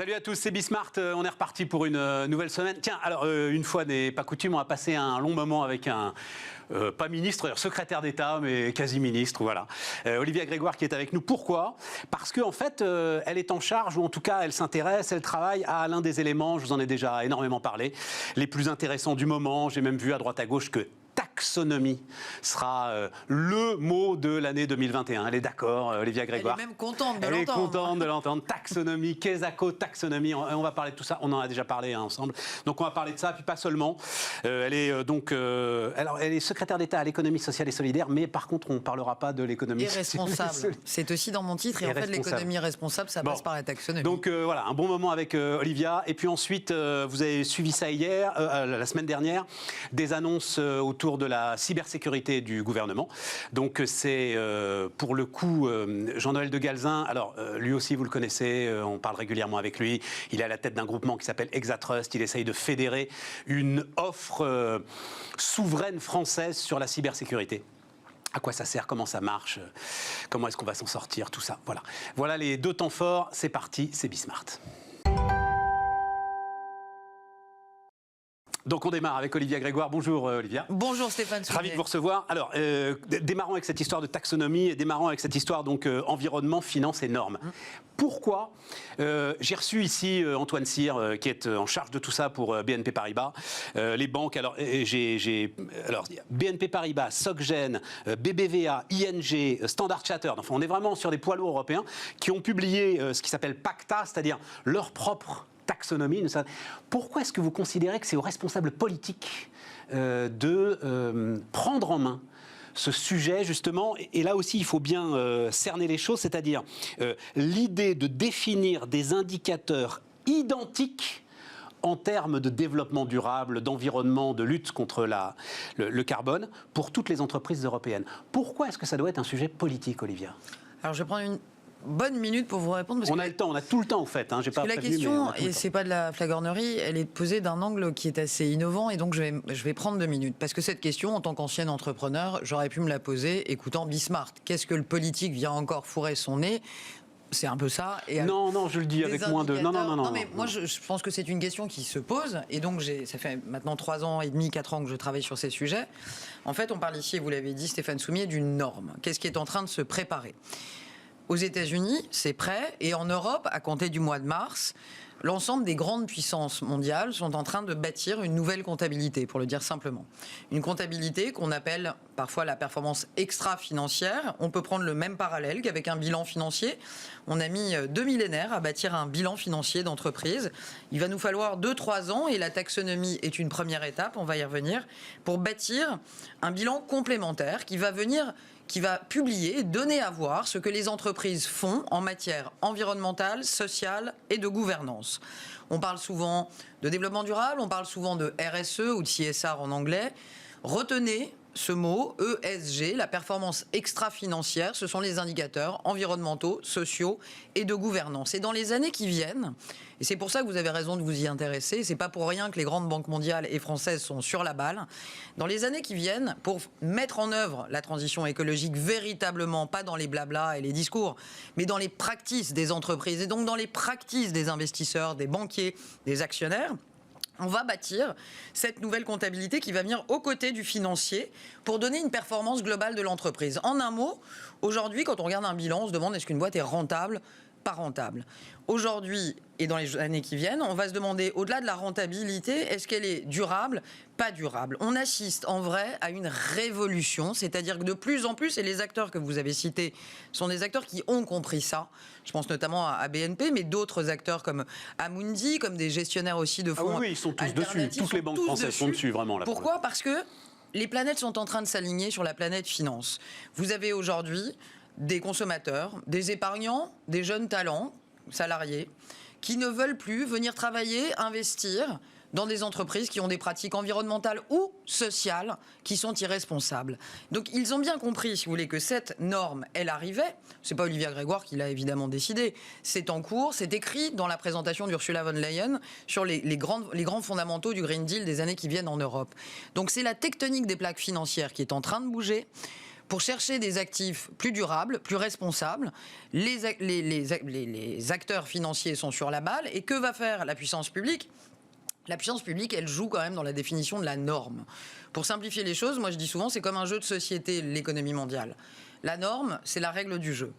Salut à tous, c'est Bismart. On est reparti pour une nouvelle semaine. Tiens, alors une fois n'est pas coutume, on va passer un long moment avec un pas ministre, d'ailleurs secrétaire d'État, mais quasi ministre, voilà. Olivia Grégoire qui est avec nous. Pourquoi ? Parce qu'en fait, elle est en charge, ou en tout cas, elle s'intéresse, elle travaille à l'un des éléments, je vous en ai déjà énormément parlé, les plus intéressants du moment. J'ai même vu à droite à gauche que taxonomie sera le mot de l'année 2021. Elle est d'accord, Olivia Grégoire. Elle est même contente de l'entendre. Elle est contente de l'entendre. Taxonomie, Quesaco, taxonomie. On va parler de tout ça. On en a déjà parlé ensemble. Donc on va parler de ça, puis pas seulement. Elle est alors elle est secrétaire d'État à l'économie sociale et solidaire, mais par contre on ne parlera pas de l'économie responsable. C'est aussi dans mon titre. Et en fait, l'économie responsable, ça passe par la taxonomie. Donc voilà, un bon moment avec Olivia. Et puis ensuite, vous avez suivi ça hier, la semaine dernière, des annonces autour de la cybersécurité du gouvernement. Donc c'est pour le coup Jean-Noël de Galzin. Alors lui aussi vous le connaissez, on parle régulièrement avec lui. Il est à la tête d'un groupement qui s'appelle Exatrust. Il essaye de fédérer une offre souveraine française sur la cybersécurité. À quoi ça sert, comment ça marche, comment est-ce qu'on va s'en sortir, tout ça. Voilà les deux temps forts. C'est parti, c'est Bismart. Donc on démarre avec Olivia Grégoire. Bonjour Olivia. Bonjour Stéphane Soumier. Ravi de vous recevoir. Alors, démarrons avec cette histoire de taxonomie et démarrons avec cette histoire donc environnement, finance et normes. Pourquoi j'ai reçu ici Antoine Cyr qui est en charge de tout ça pour BNP Paribas. Les banques, alors BNP Paribas, SocGen, BBVA, ING, Standard Chartered. Enfin, on est vraiment sur des poids lourds européens qui ont publié ce qui s'appelle PACTA, c'est-à-dire leur propre taxonomie. Pourquoi est-ce que vous considérez que c'est aux responsables politiques de prendre en main ce sujet, justement, et là aussi, il faut bien cerner les choses, c'est-à-dire l'idée de définir des indicateurs identiques en termes de développement durable, d'environnement, de lutte contre le carbone, pour toutes les entreprises européennes. Pourquoi est-ce que ça doit être un sujet politique, Olivia ? Alors, je vais prendre une bonne minute pour vous répondre. Parce on a le temps, on a tout le temps en fait. J'ai pas la question, et c'est pas de la flagornerie, elle est posée d'un angle qui est assez innovant, et donc je vais prendre 2 minutes. Parce que cette question, en tant qu'ancienne entrepreneur, j'aurais pu me la poser écoutant Bismart. Qu'est-ce que le politique vient encore fourrer son nez ? C'est un peu ça. Et non, je le dis avec moins de... Non, mais moi, je pense que c'est une question qui se pose. Et donc, ça fait maintenant 3 ans et demi, 4 ans que je travaille sur ces sujets. En fait, on parle ici, vous l'avez dit, Stéphane Soumier, d'une norme. Qu'est-ce qui est en train de se préparer ? Aux États-Unis, c'est prêt. Et en Europe, à compter du mois de mars, l'ensemble des grandes puissances mondiales sont en train de bâtir une nouvelle comptabilité, pour le dire simplement. Une comptabilité qu'on appelle parfois la performance extra-financière. On peut prendre le même parallèle qu'avec un bilan financier. On a mis 2 millénaires à bâtir un bilan financier d'entreprise. Il va nous falloir 2-3 ans, et la taxonomie est une première étape, on va y revenir, pour bâtir un bilan complémentaire qui va publier et donner à voir ce que les entreprises font en matière environnementale, sociale et de gouvernance. On parle souvent de développement durable, on parle souvent de RSE ou de CSR en anglais. Retenez ce mot, ESG, la performance extra-financière, ce sont les indicateurs environnementaux, sociaux et de gouvernance. Et dans les années qui viennent, et c'est pour ça que vous avez raison de vous y intéresser, c'est pas pour rien que les grandes banques mondiales et françaises sont sur la balle, dans les années qui viennent, pour mettre en œuvre la transition écologique véritablement, pas dans les blablas et les discours, mais dans les practices des entreprises et donc dans les practices des investisseurs, des banquiers, des actionnaires, on va bâtir cette nouvelle comptabilité qui va venir aux côtés du financier pour donner une performance globale de l'entreprise. En un mot, aujourd'hui, quand on regarde un bilan, on se demande est-ce qu'une boîte est rentable, pas rentable. Aujourd'hui, et dans les années qui viennent, on va se demander, au-delà de la rentabilité, est-ce qu'elle est durable, pas durable. On assiste en vrai à une révolution, c'est-à-dire que de plus en plus, et les acteurs que vous avez cités sont des acteurs qui ont compris ça. Je pense notamment à BNP, mais d'autres acteurs comme Amundi, comme des gestionnaires aussi de fonds. Ah oui, ils sont tous dessus. Toutes les banques françaises sont dessus, vraiment. Là, pourquoi ? Parce que les planètes sont en train de s'aligner sur la planète finance. Vous avez aujourd'hui des consommateurs, des épargnants, des jeunes talents, salariés, qui ne veulent plus venir travailler, investir dans des entreprises qui ont des pratiques environnementales ou sociales qui sont irresponsables. Donc ils ont bien compris, si vous voulez, que cette norme, elle arrivait. C'est pas Olivia Grégoire qui l'a évidemment décidé. C'est en cours, c'est écrit dans la présentation d'Ursula von Leyen sur les grands fondamentaux du Green Deal des années qui viennent en Europe. Donc c'est la tectonique des plaques financières qui est en train de bouger pour chercher des actifs plus durables, plus responsables. Les acteurs financiers sont sur la balle. Et que va faire la puissance publique ? La puissance publique, elle joue quand même dans la définition de la norme. Pour simplifier les choses, moi je dis souvent, c'est comme un jeu de société, l'économie mondiale. La norme, c'est la règle du jeu.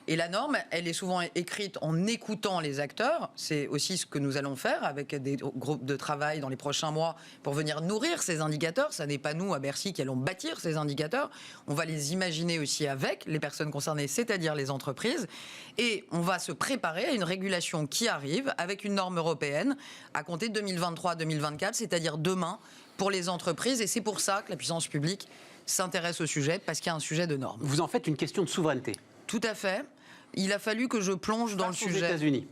Et la norme, elle est souvent écrite en écoutant les acteurs. C'est aussi ce que nous allons faire avec des groupes de travail dans les prochains mois pour venir nourrir ces indicateurs. Ça n'est pas nous, à Bercy, qui allons bâtir ces indicateurs. On va les imaginer aussi avec les personnes concernées, c'est-à-dire les entreprises. Et on va se préparer à une régulation qui arrive avec une norme européenne à compter de 2023-2024, c'est-à-dire demain, pour les entreprises. Et c'est pour ça que la puissance publique s'intéresse au sujet, parce qu'il y a un sujet de norme. Vous en faites une question de souveraineté. Tout à fait. Il a fallu que je plonge dans le sujet. Aux États-Unis.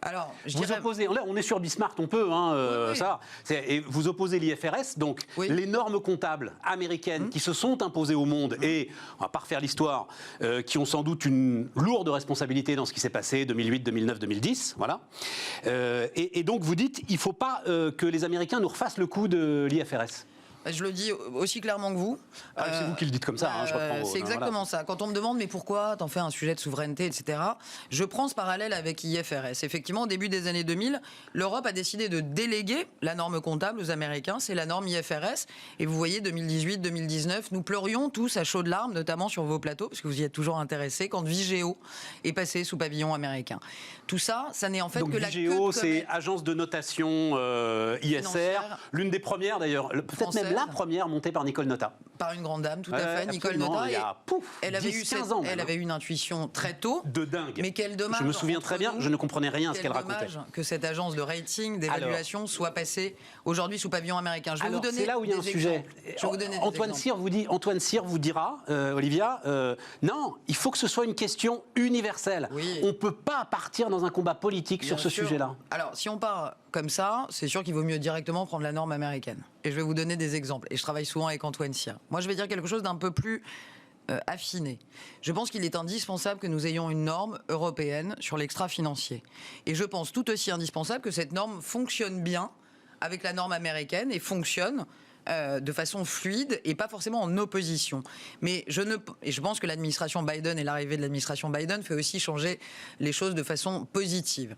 Alors, vous opposez, là on est sur Bismarck, on peut, hein, oui. ça. Et vous opposez l'IFRS, donc les normes comptables américaines qui se sont imposées au monde et, on va pas refaire l'histoire, qui ont sans doute une lourde responsabilité dans ce qui s'est passé 2008, 2009, 2010, voilà. Et donc vous dites, il ne faut pas que les Américains nous refassent le coup de l'IFRS. Je le dis aussi clairement que vous. C'est vous qui le dites comme ça, je reprends. C'est exactement ça. Quand on me demande mais pourquoi t'en fais un sujet de souveraineté, etc., je prends ce parallèle avec IFRS. Effectivement, au début des années 2000, l'Europe a décidé de déléguer la norme comptable aux Américains. C'est la norme IFRS. Et vous voyez, 2018, 2019, nous pleurions tous à chaudes larmes, notamment sur vos plateaux, parce que vous y êtes toujours intéressés, quand Vigeo est passé sous pavillon américain. Tout ça, ça n'est en fait donc, que Vigeo, c'est agence de notation ISR, l'une des premières d'ailleurs, peut-être même la première montée par Nicole Notat. Par une grande dame, tout à fait, Nicole Notat. Elle avait eu 15 ans. Elle avait une intuition très tôt. De dingue. Mais quel dommage. Je me souviens très bien, je ne comprenais rien à ce qu'elle racontait. Quel dommage que cette agence de rating, d'évaluation, soit passée aujourd'hui sous pavillon américain. Je vais vous donner. C'est là où il y a un sujet. Antoine Cyr vous dira, Olivia, non, il faut que ce soit une question universelle. Oui. On ne peut pas partir dans un combat politique sur ce sujet-là. Alors, si on part comme ça, c'est sûr qu'il vaut mieux directement prendre la norme américaine. Et je vais vous donner des exemples. Et je travaille souvent avec Antoine Cyr. Moi, je vais dire quelque chose d'un peu plus affiné. Je pense qu'il est indispensable que nous ayons une norme européenne sur l'extra-financier. Et je pense tout aussi indispensable que cette norme fonctionne bien avec la norme américaine et fonctionne de façon fluide et pas forcément en opposition. Mais je pense que l'administration Biden et l'arrivée de l'administration Biden fait aussi changer les choses de façon positive.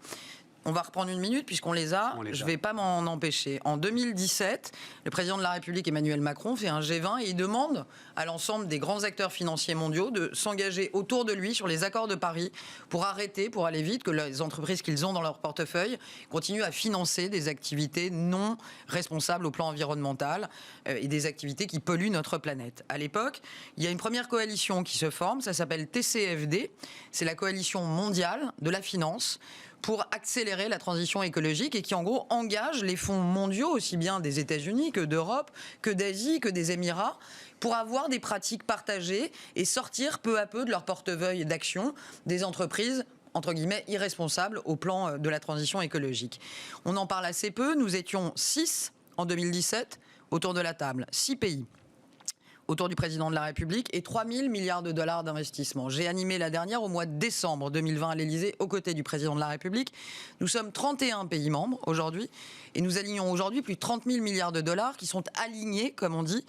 On va reprendre une minute puisqu'on les a. Je ne vais pas m'en empêcher. En 2017, le président de la République, Emmanuel Macron, fait un G20 et il demande à l'ensemble des grands acteurs financiers mondiaux de s'engager autour de lui sur les accords de Paris pour arrêter, pour aller vite, que les entreprises qu'ils ont dans leur portefeuille continuent à financer des activités non responsables au plan environnemental et des activités qui polluent notre planète. À l'époque, il y a une première coalition qui se forme, ça s'appelle TCFD, c'est la coalition mondiale de la finance pour accélérer la transition écologique et qui en gros engage les fonds mondiaux, aussi bien des États-Unis que d'Europe, que d'Asie, que des Émirats, pour avoir des pratiques partagées et sortir peu à peu de leur portefeuille d'action des entreprises entre guillemets irresponsables au plan de la transition écologique. On en parle assez peu, nous étions 6 en 2017 autour de la table, 6 pays. Autour du président de la République et 3 000 milliards de dollars d'investissement. J'ai animé la dernière au mois de décembre 2020 à l'Élysée aux côtés du président de la République. Nous sommes 31 pays membres aujourd'hui et nous alignons aujourd'hui plus de 30 000 milliards de dollars qui sont alignés, comme on dit,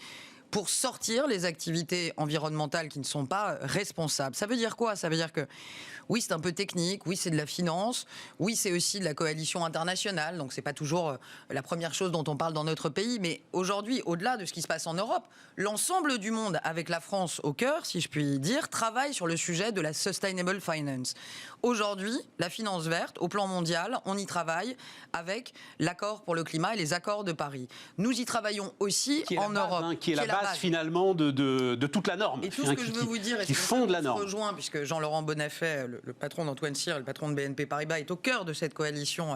pour sortir les activités environnementales qui ne sont pas responsables. Ça veut dire quoi ? Ça veut dire que oui, c'est un peu technique, oui, c'est de la finance, oui, c'est aussi de la coalition internationale, donc c'est pas toujours la première chose dont on parle dans notre pays, mais aujourd'hui, au-delà de ce qui se passe en Europe, l'ensemble du monde, avec la France au cœur, si je puis dire, travaille sur le sujet de la sustainable finance. Aujourd'hui, la finance verte, au plan mondial, on y travaille avec l'accord pour le climat et les accords de Paris. Nous y travaillons aussi en Europe. Qui est la base finalement de toute la norme. Et tout ce que je veux vous dire, qui fonde la norme. Rejoint, puisque Jean-Laurent Bonnafé, le patron d'Antoine Cyr, le patron de BNP Paribas, est au cœur de cette coalition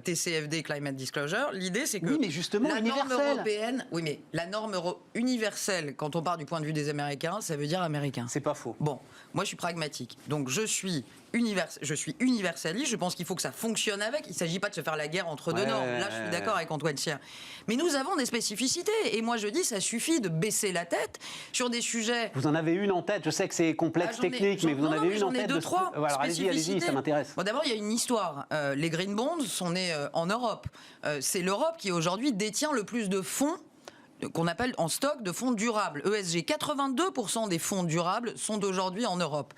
TCFD, Climate Disclosure. L'idée, c'est que oui, mais justement, la norme européenne, oui, mais la norme universelle, quand on part du point de vue des Américains, ça veut dire américain. C'est pas faux. Bon, moi, je suis pragmatique. Donc, je suis universaliste. Je pense qu'il faut que ça fonctionne avec. Il ne s'agit pas de se faire la guerre entre deux normes. Là, je suis d'accord avec Antoine Cyr. Mais nous avons des spécificités. Et moi, je dis, ça suffit de baisser la tête sur des sujets. Vous en avez une en tête. Je sais que c'est complexe technique, mais vous en avez une en tête. J'en ai deux, trois. Alors, allez-y, ça m'intéresse. Bon, d'abord, il y a une histoire. Les Green Bonds sont nés en Europe. C'est l'Europe qui, aujourd'hui, détient le plus de fonds qu'on appelle en stock de fonds durables, ESG. 82% des fonds durables sont aujourd'hui en Europe.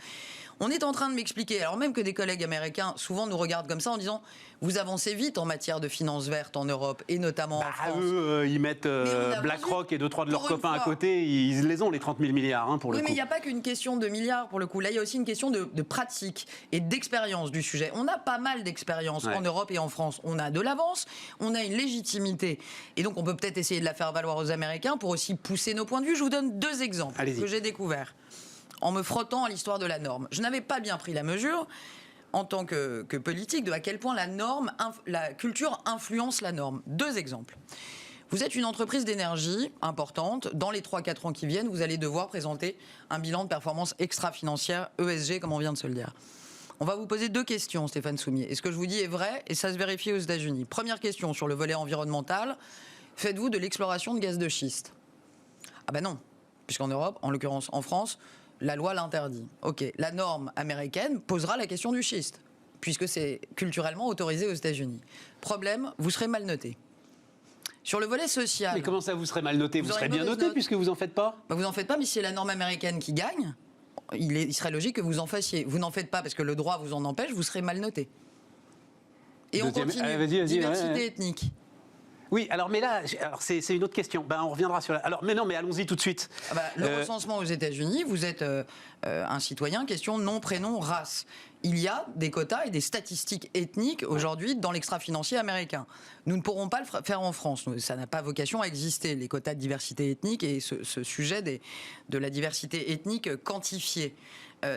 On est en train de m'expliquer, alors même que des collègues américains souvent nous regardent comme ça en disant « vous avancez vite en matière de finances vertes en Europe et notamment en France ». Eux, ils mettent BlackRock et 2-3 de leurs copains à côté, ils les ont les 30 000 milliards pour le coup. Oui, mais il n'y a pas qu'une question de milliards pour le coup. Là, il y a aussi une question de pratique et d'expérience du sujet. On a pas mal d'expérience en Europe et en France. On a de l'avance, on a une légitimité. Et donc, on peut peut-être essayer de la faire valoir aux Américains pour aussi pousser nos points de vue. Je vous donne 2 exemples que j'ai découverts en me frottant à l'histoire de la norme. Je n'avais pas bien pris la mesure, en tant que politique, de à quel point la culture influence la norme. 2 exemples. Vous êtes une entreprise d'énergie importante. Dans les 3-4 ans qui viennent, vous allez devoir présenter un bilan de performance extra-financière, ESG, comme on vient de se le dire. On va vous poser 2 questions, Stéphane Soumier. Et ce que je vous dis est vrai, et ça se vérifie aux États-Unis. Première question sur le volet environnemental. Faites-vous de l'exploration de gaz de schiste? Ah ben non, puisqu'en Europe, en l'occurrence en France, la loi l'interdit. Ok, la norme américaine posera la question du schiste, puisque c'est culturellement autorisé aux États-Unis. Problème, vous serez mal noté. Sur le volet social... Mais comment ça, vous serez mal noté? Vous serez bien noté puisque vous en faites pas? Vous en faites pas, mais si c'est la norme américaine qui gagne, il serait logique que vous en fassiez. Vous n'en faites pas parce que le droit vous en empêche, vous serez mal noté. Et on continue. Diversité ethnique. Oui, alors mais là, c'est une autre question. On reviendra sur. Mais allons-y tout de suite. Le recensement aux États-Unis, vous êtes un citoyen. Question nom, prénom, race. Il y a des quotas et des statistiques ethniques aujourd'hui dans l'extra-financier américain. Nous ne pourrons pas le faire en France. Ça n'a pas vocation à exister, les quotas de diversité ethnique et ce sujet de la diversité ethnique quantifiée.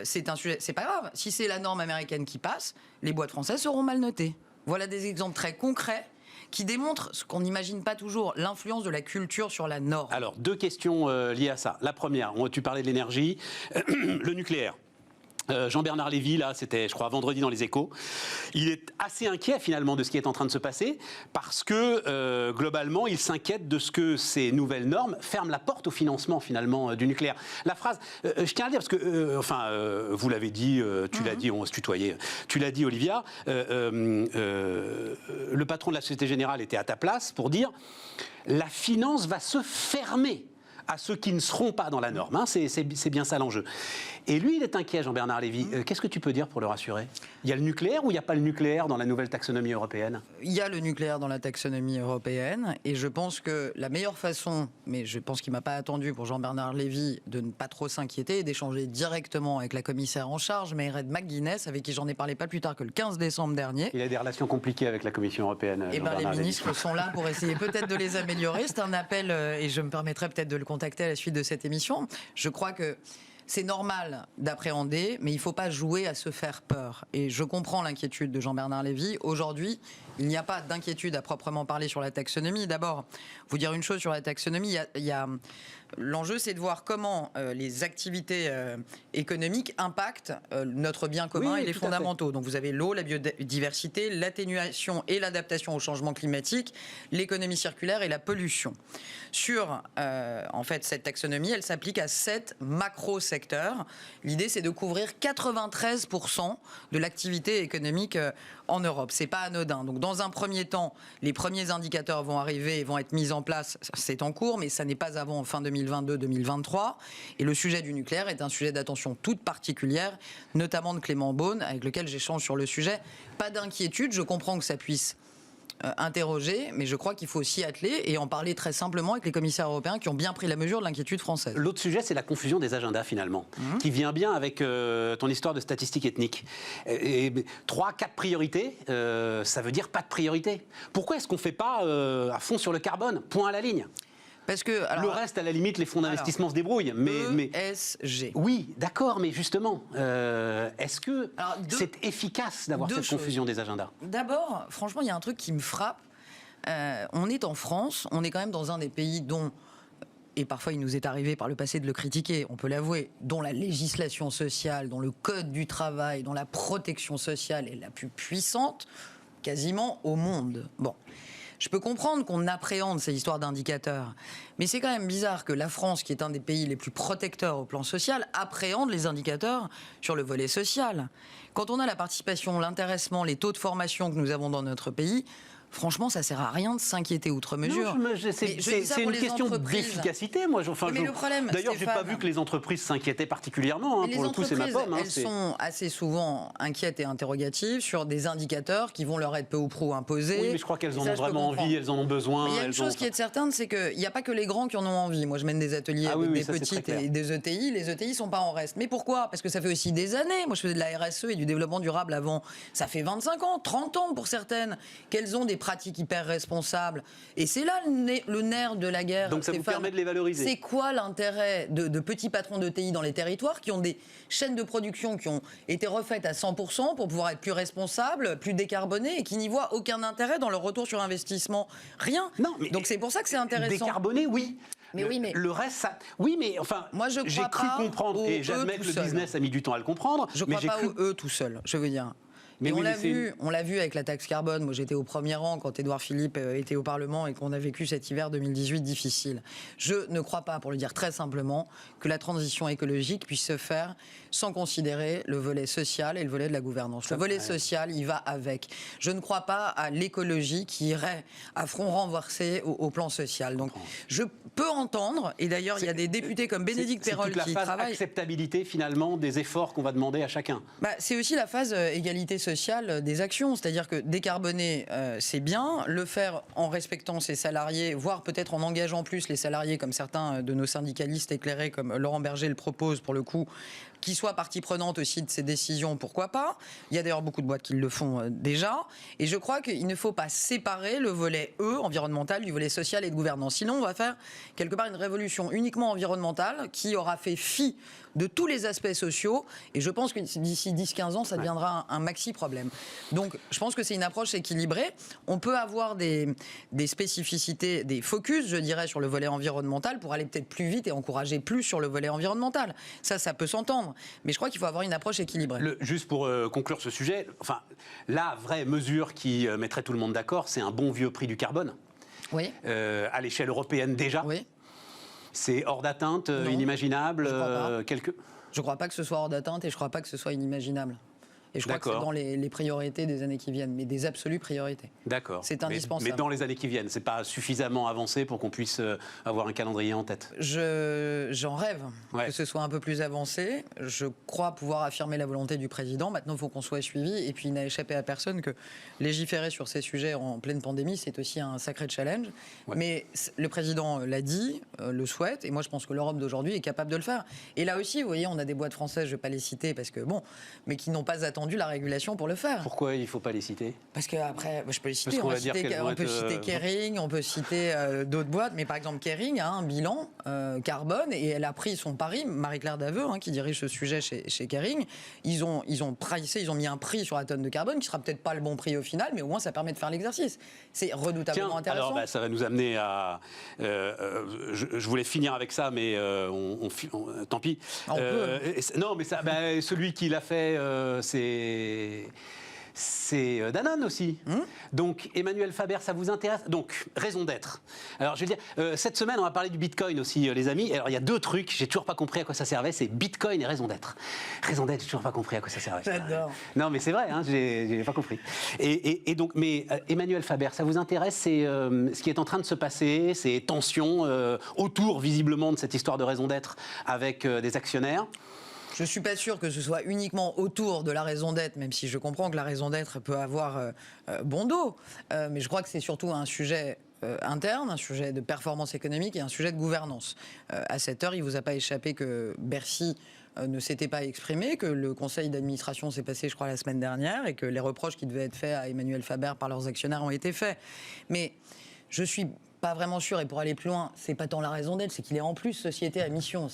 C'est un sujet. C'est pas grave. Si c'est la norme américaine qui passe, les boîtes françaises seront mal notées. Voilà des exemples très concrets qui démontre ce qu'on n'imagine pas toujours, l'influence de la culture sur la norme. Alors, 2 questions liées à ça. La première, tu parlais de l'énergie, le nucléaire. Jean-Bernard Lévy, là, c'était, je crois, vendredi dans Les Échos. Il est assez inquiet, finalement, de ce qui est en train de se passer, parce que, globalement, il s'inquiète de ce que ces nouvelles normes ferment la porte au financement, finalement, du nucléaire. La phrase, je tiens à le dire, parce que, vous l'avez dit, tu l'as dit, on se tutoyait, tu l'as dit, Olivia, le patron de la Société Générale était à ta place pour dire la finance va se fermer à ceux qui ne seront pas dans la norme. C'est bien ça l'enjeu. Et lui, il est inquiet, Jean-Bernard Lévy. Qu'est-ce que tu peux dire pour le rassurer? Il y a le nucléaire ou il n'y a pas le nucléaire dans la nouvelle taxonomie européenne? Il y a le nucléaire dans la taxonomie européenne. Et je pense que la meilleure façon, mais je pense qu'il ne m'a pas attendu pour Jean-Bernard Lévy de ne pas trop s'inquiéter, d'échanger directement avec la commissaire en charge, Mairead McGuinness, avec qui j'en ai parlé pas plus tard que le 15 décembre dernier. Il a des relations compliquées avec la Commission européenne. Eh bien, les ministres sont là pour essayer peut-être de les améliorer. C'est un appel, et je me permettrai peut-être de le contacter à la suite de cette émission. Je crois que c'est normal d'appréhender, mais il ne faut pas jouer à se faire peur. Et je comprends l'inquiétude de Jean-Bernard Lévy. Aujourd'hui, il n'y a pas d'inquiétude à proprement parler sur la taxonomie. D'abord, vous dire une chose sur la taxonomie, l'enjeu, c'est de voir comment les activités économiques impactent notre bien commun et les fondamentaux. Donc vous avez l'eau, la biodiversité, l'atténuation et l'adaptation au changement climatique, l'économie circulaire et la pollution. Sur en fait, cette taxonomie, elle s'applique à 7 macro-secteurs. L'idée, c'est de couvrir 93% de l'activité économique en Europe. C'est pas anodin. Donc dans un premier temps, les premiers indicateurs vont arriver et vont être mis en place. C'est en cours, mais ça n'est pas avant fin 2022-2023. Et le sujet du nucléaire est un sujet d'attention toute particulière, notamment de Clément Beaune, avec lequel j'échange sur le sujet. Pas d'inquiétude, je comprends que ça puisse interroger, mais je crois qu'il faut s'y atteler et en parler très simplement avec les commissaires européens qui ont bien pris la mesure de l'inquiétude française. L'autre sujet, c'est la confusion des agendas, finalement, qui vient bien avec ton histoire de statistiques ethniques. 3, 4 priorités, ça veut dire pas de priorité. Pourquoi est-ce qu'on ne fait pas à fond sur le carbone, point à la ligne? Parce que, le reste, à la limite, les fonds d'investissement se débrouillent. Mais ESG. Oui, d'accord, mais justement, est-ce que c'est efficace d'avoir cette confusion des agendas? D'abord, franchement, il y a un truc qui me frappe. On est en France, on est quand même dans un des pays dont, et parfois il nous est arrivé par le passé de le critiquer, on peut l'avouer, dont la législation sociale, dont le code du travail, dont la protection sociale est la plus puissante, quasiment au monde. Bon. Je peux comprendre qu'on appréhende ces histoires d'indicateurs, mais c'est quand même bizarre que la France, qui est un des pays les plus protecteurs au plan social, appréhende les indicateurs sur le volet social. Quand on a la participation, l'intéressement, les taux de formation que nous avons dans notre pays, Franchement, ça sert à rien de s'inquiéter outre mesure. C'est une question d'efficacité, moi. Mais le problème, d'ailleurs, j'ai pas vu que les entreprises s'inquiétaient particulièrement. Hein, pour le coup, c'est ma pomme. Elles sont assez souvent inquiètes et interrogatives sur des indicateurs qui vont leur être peu ou prou imposés. Oui, mais je crois qu'elles en ont vraiment envie, elles en ont besoin. Mais il y a une chose qui est certaine, c'est qu'il n'y a pas que les grands qui en ont envie. Moi, je mène des ateliers avec des petites et des ETI. Les ETI sont pas en reste. Mais pourquoi? Parce que ça fait aussi des années. Moi, je faisais de la RSE et du développement durable avant. Ça fait 25 ans, 30 ans pour certaines, qu'elles ont des pratiques hyper responsables. Et c'est là le nerf de la guerre. Donc ça vous permet de les valoriser. C'est quoi l'intérêt de petits patrons d'ETI dans les territoires qui ont des chaînes de production qui ont été refaites à 100% pour pouvoir être plus responsables, plus décarbonés et qui n'y voient aucun intérêt dans leur retour sur investissement? Rien. Non, mais donc c'est pour ça que c'est intéressant. Décarboner, oui. Mais le reste, ça. Oui, mais enfin, moi, j'ai cru comprendre, et j'admets que le business a mis du temps à le comprendre. Je ne crois pas eux tout seuls, je veux dire. Mais on l'a vu avec la taxe carbone. Moi, j'étais au premier rang quand Édouard Philippe était au Parlement et qu'on a vécu cet hiver 2018 difficile. Je ne crois pas, pour le dire très simplement, que la transition écologique puisse se faire sans considérer le volet social et le volet de la gouvernance. Le volet social, il va avec. Je ne crois pas à l'écologie qui irait à front renversé au plan social. Donc, je peux entendre, et d'ailleurs, il y a des députés comme Bénédicte Perrol qui travaillent... C'est toute la phase acceptabilité, finalement, des efforts qu'on va demander à chacun. C'est aussi la phase égalité sociale des actions. C'est-à-dire que décarboner, c'est bien. Le faire en respectant ses salariés, voire peut-être en engageant plus les salariés, comme certains de nos syndicalistes éclairés, comme Laurent Berger le propose pour le coup, qui soit partie prenante aussi de ces décisions, pourquoi pas. Il y a d'ailleurs beaucoup de boîtes qui le font déjà. Et je crois qu'il ne faut pas séparer le volet environnemental, du volet social et de gouvernance. Sinon, on va faire quelque part une révolution uniquement environnementale qui aura fait fi de tous les aspects sociaux. Et je pense que d'ici 10-15 ans, ça deviendra un maxi-problème. Donc, je pense que c'est une approche équilibrée. On peut avoir des spécificités, des focus, je dirais, sur le volet environnemental pour aller peut-être plus vite et encourager plus sur le volet environnemental. Ça peut s'entendre. Mais je crois qu'il faut avoir une approche équilibrée. Juste pour conclure ce sujet, enfin, la vraie mesure qui mettrait tout le monde d'accord, c'est un bon vieux prix du carbone. Oui. À l'échelle européenne déjà. Oui. C'est hors d'atteinte, inimaginable. Je ne crois pas que ce soit hors d'atteinte et je ne crois pas que ce soit inimaginable. Et je crois que c'est dans les priorités des années qui viennent, mais des absolues priorités. D'accord. C'est indispensable. Mais dans les années qui viennent, c'est pas suffisamment avancé pour qu'on puisse avoir un calendrier en tête. J'en rêve que ce soit un peu plus avancé. Je crois pouvoir affirmer la volonté du président. Maintenant, il faut qu'on soit suivi. Et puis, il n'a échappé à personne que légiférer sur ces sujets en pleine pandémie, c'est aussi un sacré challenge. Ouais. Mais le président l'a dit, le souhaite. Et moi, je pense que l'Europe d'aujourd'hui est capable de le faire. Et là aussi, vous voyez, on a des boîtes françaises, je ne vais pas les citer parce que mais qui n'ont pas attendu la régulation pour le faire. Pourquoi il ne faut pas les citer? Parce qu'après, je peux les citer. On peut citer Kering, on peut citer d'autres boîtes, mais par exemple Kering a un bilan carbone et elle a pris son pari. Marie-Claire Daveu, qui dirige ce sujet chez Kering, ils ont mis un prix sur la tonne de carbone qui sera peut-être pas le bon prix au final, mais au moins ça permet de faire l'exercice. C'est redoutablement intéressant. Alors ça va nous amener à... je voulais finir avec ça, mais tant pis. Non, mais ça, celui qui l'a fait, c'est Danone aussi. Donc, Emmanuel Faber, ça vous intéresse? Donc, raison d'être. Alors, je veux dire, cette semaine, on va parler du Bitcoin aussi, les amis. Alors, il y a deux trucs, j'ai toujours pas compris à quoi ça servait, c'est Bitcoin et raison d'être. Raison d'être, j'ai toujours pas compris à quoi ça servait. J'adore. Non, mais c'est vrai, j'ai pas compris. Et donc, mais Emmanuel Faber, ça vous intéresse? C'est ce qui est en train de se passer, ces tensions autour, visiblement, de cette histoire de raison d'être avec des actionnaires. Je ne suis pas sûr que ce soit uniquement autour de la raison d'être, même si je comprends que la raison d'être peut avoir bon dos. Mais je crois que c'est surtout un sujet interne, un sujet de performance économique et un sujet de gouvernance. À cette heure, il ne vous a pas échappé que Bercy ne s'était pas exprimé, que le conseil d'administration s'est passé, je crois, la semaine dernière et que les reproches qui devaient être faits à Emmanuel Faber par leurs actionnaires ont été faits. Mais je suis pas vraiment sûr, et pour aller plus loin, c'est pas tant la raison d'être, c'est qu'il est en plus société à mission.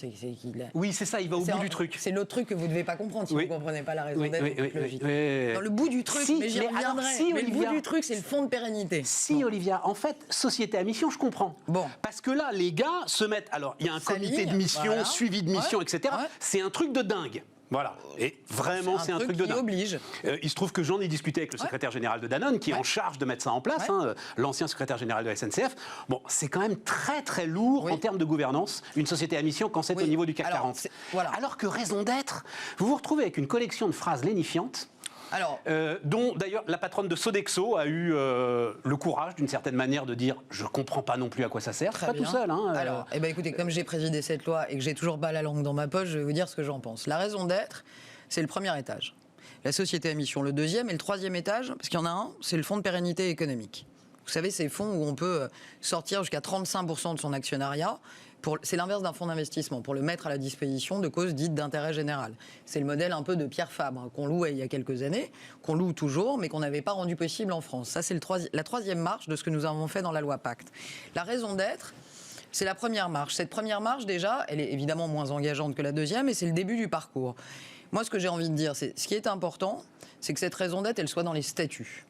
Oui, c'est ça, il va au bout du truc. C'est l'autre truc que vous ne devez pas comprendre si vous ne comprenez pas la raison d'être. Dans le bout du truc, mais j'y reviendrai. Mais le bout du truc, c'est le fonds de pérennité. Olivia, en fait, société à mission, je comprends. Parce que là, les gars se mettent... Alors, il y a un comité de mission, suivi de mission, etc. C'est un truc de dingue. Voilà. Et vraiment, c'est un truc de dingue. Oblige. Il se trouve que j'en ai discuté avec le secrétaire général de Danone, qui est en charge de mettre ça en place, l'ancien secrétaire général de la SNCF. Bon, c'est quand même très, très lourd en termes de gouvernance, une société à mission, quand c'est au niveau du CAC 40. Alors que raison d'être, vous vous retrouvez avec une collection de phrases lénifiantes. Alors, dont d'ailleurs la patronne de Sodexo a eu le courage, d'une certaine manière, de dire je comprends pas non plus à quoi ça sert. Très Pas bien. tout seul. Hein, Alors, écoutez, comme j'ai présidé cette loi et que j'ai toujours pas la langue dans ma poche, je vais vous dire ce que j'en pense. La raison d'être, c'est le premier étage. La société à mission, le deuxième et le troisième étage, parce qu'il y en a un, c'est le fonds de pérennité économique. Vous savez, ces fonds où on peut sortir jusqu'à 35% de son actionnariat. C'est l'inverse d'un fonds d'investissement, pour le mettre à la disposition de causes dites d'intérêt général. C'est le modèle un peu de Pierre Fabre, qu'on louait il y a quelques années, qu'on loue toujours, mais qu'on n'avait pas rendu possible en France. Ça, c'est la troisième marche de ce que nous avons fait dans la loi Pacte. La raison d'être, c'est la première marche. Cette première marche, déjà, elle est évidemment moins engageante que la deuxième, et c'est le début du parcours. Moi, ce que j'ai envie de dire, c'est ce qui est important, c'est que cette raison d'être, elle soit dans les statuts.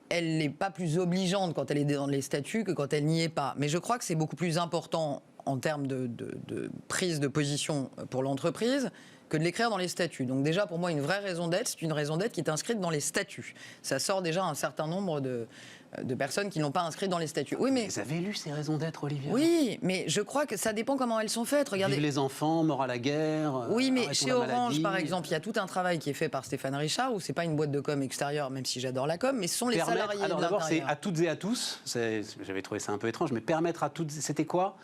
Elle n'est pas plus obligeante quand elle est dans les statuts que quand elle n'y est pas. Mais je crois que c'est beaucoup plus important en termes de prise de position pour l'entreprise que de l'écrire dans les statuts. Donc déjà, pour moi, une vraie raison d'être, c'est une raison d'être qui est inscrite dans les statuts. Ça sort déjà un certain nombre de personnes qui ne l'ont pas inscrite dans les statuts. Oui, mais... Vous avez lu ces raisons d'être, Olivier? Oui, mais je crois que ça dépend comment elles sont faites. Regardez. Vive les enfants, mort à la guerre. Oui, mais chez Orange, par exemple, il y a tout un travail qui est fait par Stéphane Richard, où c'est pas une boîte de com extérieure, même si j'adore la com, mais ce sont les salariés Alors de d'abord, c'est l'intérieur. à toutes et à tous. J'avais trouvé ça un peu étrange, mais permettre à toutes... C'était quoi?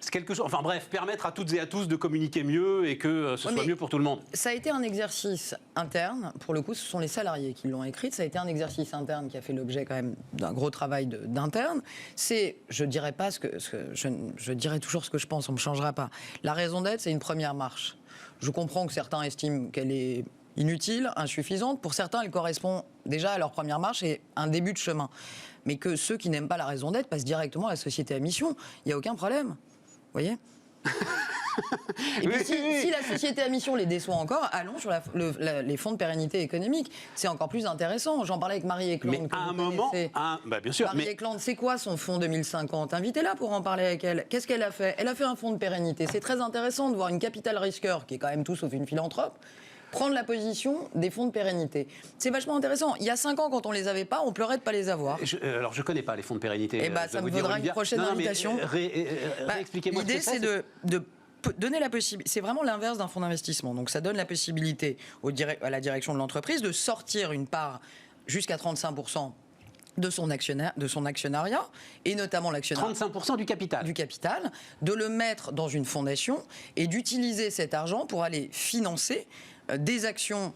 C'est quelque chose... Enfin bref, permettre à toutes et à tous de communiquer mieux et que ce soit mieux pour tout le monde. Ça a été un exercice interne. Pour le coup, ce sont les salariés qui l'ont écrite. Ça a été un exercice interne qui a fait l'objet quand même d'un gros travail d'interne. Je dirais pas je dirais toujours ce que je pense, on ne me changera pas. La raison d'être, c'est une première marche. Je comprends que certains estiment qu'elle est inutile, insuffisante. Pour certains, elle correspond déjà à leur première marche et un début de chemin. Mais que ceux qui n'aiment pas la raison d'être passent directement à la société à mission, il n'y a aucun problème. Vous voyez? Et puis si la société à mission les déçoit encore, allons sur les fonds de pérennité économique. C'est encore plus intéressant. J'en parlais avec Marie Eklund. Mais à un moment, bien sûr. Marie Eklund, c'est quoi son fonds 2050? Invitez-la pour en parler avec elle. Qu'est-ce qu'elle a fait? Elle a fait un fonds de pérennité. C'est très intéressant de voir une capital risqueur, qui est quand même tout sauf une philanthrope, prendre la position des fonds de pérennité. C'est vachement intéressant. Il y a 5 ans, quand on les avait pas, on pleurait de pas les avoir. Alors, je connais pas les fonds de pérennité. Eh ben, ça me vaudra une prochaine invitation. Expliquez-moi. L'idée, c'est de donner la possibilité. C'est vraiment l'inverse d'un fonds d'investissement. Donc, ça donne la possibilité à la direction de l'entreprise de sortir une part jusqu'à 35% de son actionnariat, et notamment l'actionnariat. 35% du capital. Du capital, de le mettre dans une fondation et d'utiliser cet argent pour aller financer des actions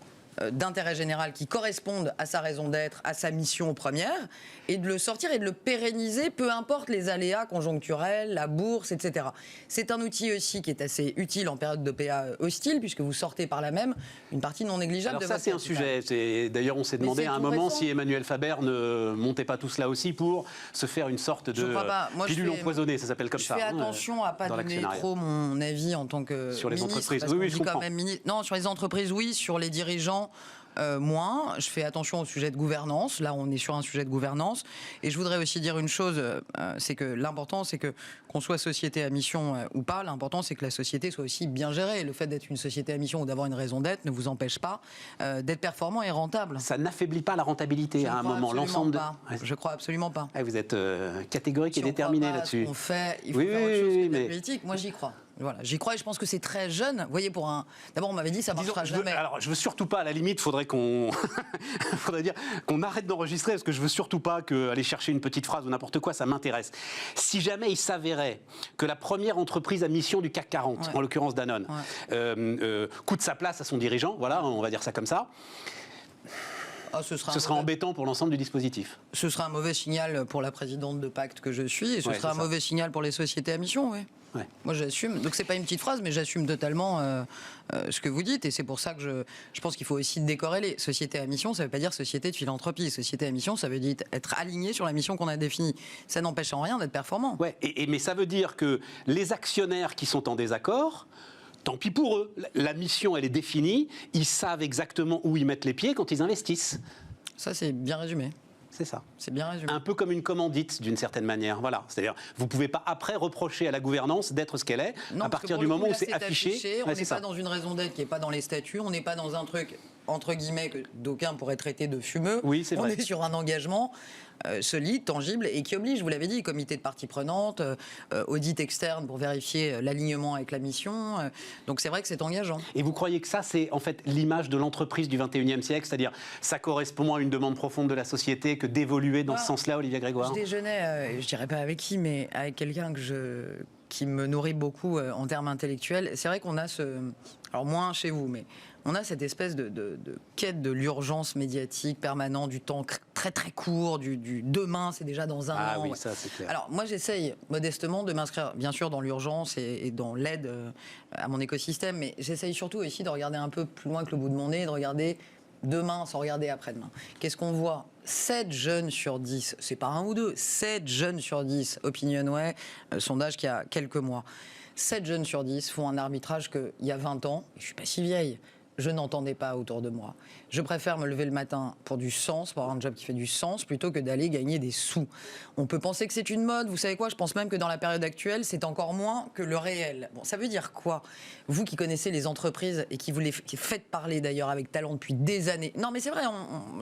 d'intérêt général qui correspondent à sa raison d'être, à sa mission première, et de le sortir et de le pérenniser, peu importe les aléas conjoncturels, la bourse, etc. C'est un outil aussi qui est assez utile en période de PA hostile, puisque vous sortez par là même une partie non négligeable Alors de ça, votre c'est un capital. sujet. D'ailleurs, on s'est demandé à un moment récent. si Emmanuel Faber ne montait pas tout cela aussi pour se faire une sorte de pilule empoisonnée, ça s'appelle comme ça. Je fais attention à ne pas donner trop mon avis en tant que sur les ministre, entreprises. parce Oui, qu'on je dit comprends. quand même non, sur les entreprises, oui. Sur les dirigeants, moins. Je fais attention au sujet de gouvernance. Là, on est sur un sujet de gouvernance. Et je voudrais aussi dire une chose, c'est que l'important, c'est que qu'on soit société à mission ou pas, l'important, c'est que la société soit aussi bien gérée. Le fait d'être une société à mission ou d'avoir une raison d'être ne vous empêche pas d'être performant et rentable. Ça n'affaiblit pas la rentabilité à un moment. L'ensemble de... Je crois absolument pas. Vous êtes catégorique et déterminé là-dessus. On fait, il faut faire autre chose que de la politique. Moi, j'y crois. Voilà, j'y crois et je pense que c'est très jeune. Vous voyez, d'abord, on m'avait dit ça ne marchera jamais. Je veux surtout pas, à la limite, faudrait qu'on arrête d'enregistrer parce que je veux surtout pas aller chercher une petite phrase ou n'importe quoi, ça m'intéresse. Si jamais il s'avérait que la première entreprise à mission du CAC 40, en l'occurrence Danone, coûte sa place à son dirigeant, voilà, on va dire ça comme ça. Ce sera embêtant pour l'ensemble du dispositif. Ce sera un mauvais signal pour la présidente de Pacte que je suis, et ce sera un mauvais signal pour les sociétés à mission, oui. Ouais. Moi, j'assume. Donc, c'est pas une petite phrase, mais j'assume totalement ce que vous dites, et c'est pour ça que je pense qu'il faut aussi décorréler. Société à mission, ça veut pas dire société de philanthropie. Société à mission, ça veut dire être aligné sur la mission qu'on a définie. Ça n'empêche en rien d'être performant. Ouais. Mais ça veut dire que les actionnaires qui sont en désaccord, tant pis pour eux. La mission, elle est définie. Ils savent exactement où ils mettent les pieds quand ils investissent. Ça, c'est bien résumé. C'est ça. C'est bien résumé. Un peu comme une commandite, d'une certaine manière. Voilà. C'est-à-dire, vous ne pouvez pas après reprocher à la gouvernance d'être ce qu'elle est, à partir du moment où c'est affiché. On n'est pas dans une raison d'être qui n'est pas dans les statuts, on n'est pas dans un truc entre guillemets, que d'aucuns pourraient traiter de fumeux. Oui, c'est vrai. On est sur un engagement solide, tangible et qui oblige, vous l'avez dit, comité de parties prenantes, audit externe pour vérifier l'alignement avec la mission. Donc c'est vrai que c'est engageant. Et vous croyez que ça, c'est en fait l'image de l'entreprise du 21e siècle, c'est-à-dire ça correspond à une demande profonde de la société que d'évoluer dans ce sens-là, Olivia Grégoire? Je déjeunais, je dirais pas avec qui, mais avec quelqu'un qui me nourrit beaucoup en termes intellectuels. C'est vrai qu'on a alors moins chez vous, mais on a cette espèce de quête de l'urgence médiatique permanente, du temps très très court, du demain, c'est déjà dans un an. Ah oui, ça c'est clair. Alors moi j'essaye modestement de m'inscrire bien sûr dans l'urgence et dans l'aide à mon écosystème, mais j'essaye surtout aussi de regarder un peu plus loin que le bout de mon nez, de regarder demain sans regarder après-demain. Qu'est-ce qu'on voit? 7 jeunes sur 10, c'est pas un ou deux, 7 jeunes sur 10, Opinionway, sondage qui a quelques mois, 7 jeunes sur 10 font un arbitrage qu'il y a 20 ans, et je suis pas si vieille, je n'entendais pas autour de moi. Je préfère me lever le matin pour du sens, pour avoir un job qui fait du sens, plutôt que d'aller gagner des sous. On peut penser que c'est une mode, vous savez quoi, je pense même que dans la période actuelle, c'est encore moins que le réel. Bon, ça veut dire quoi? Vous qui connaissez les entreprises et qui faites parler d'ailleurs avec talent depuis des années. Non mais c'est vrai,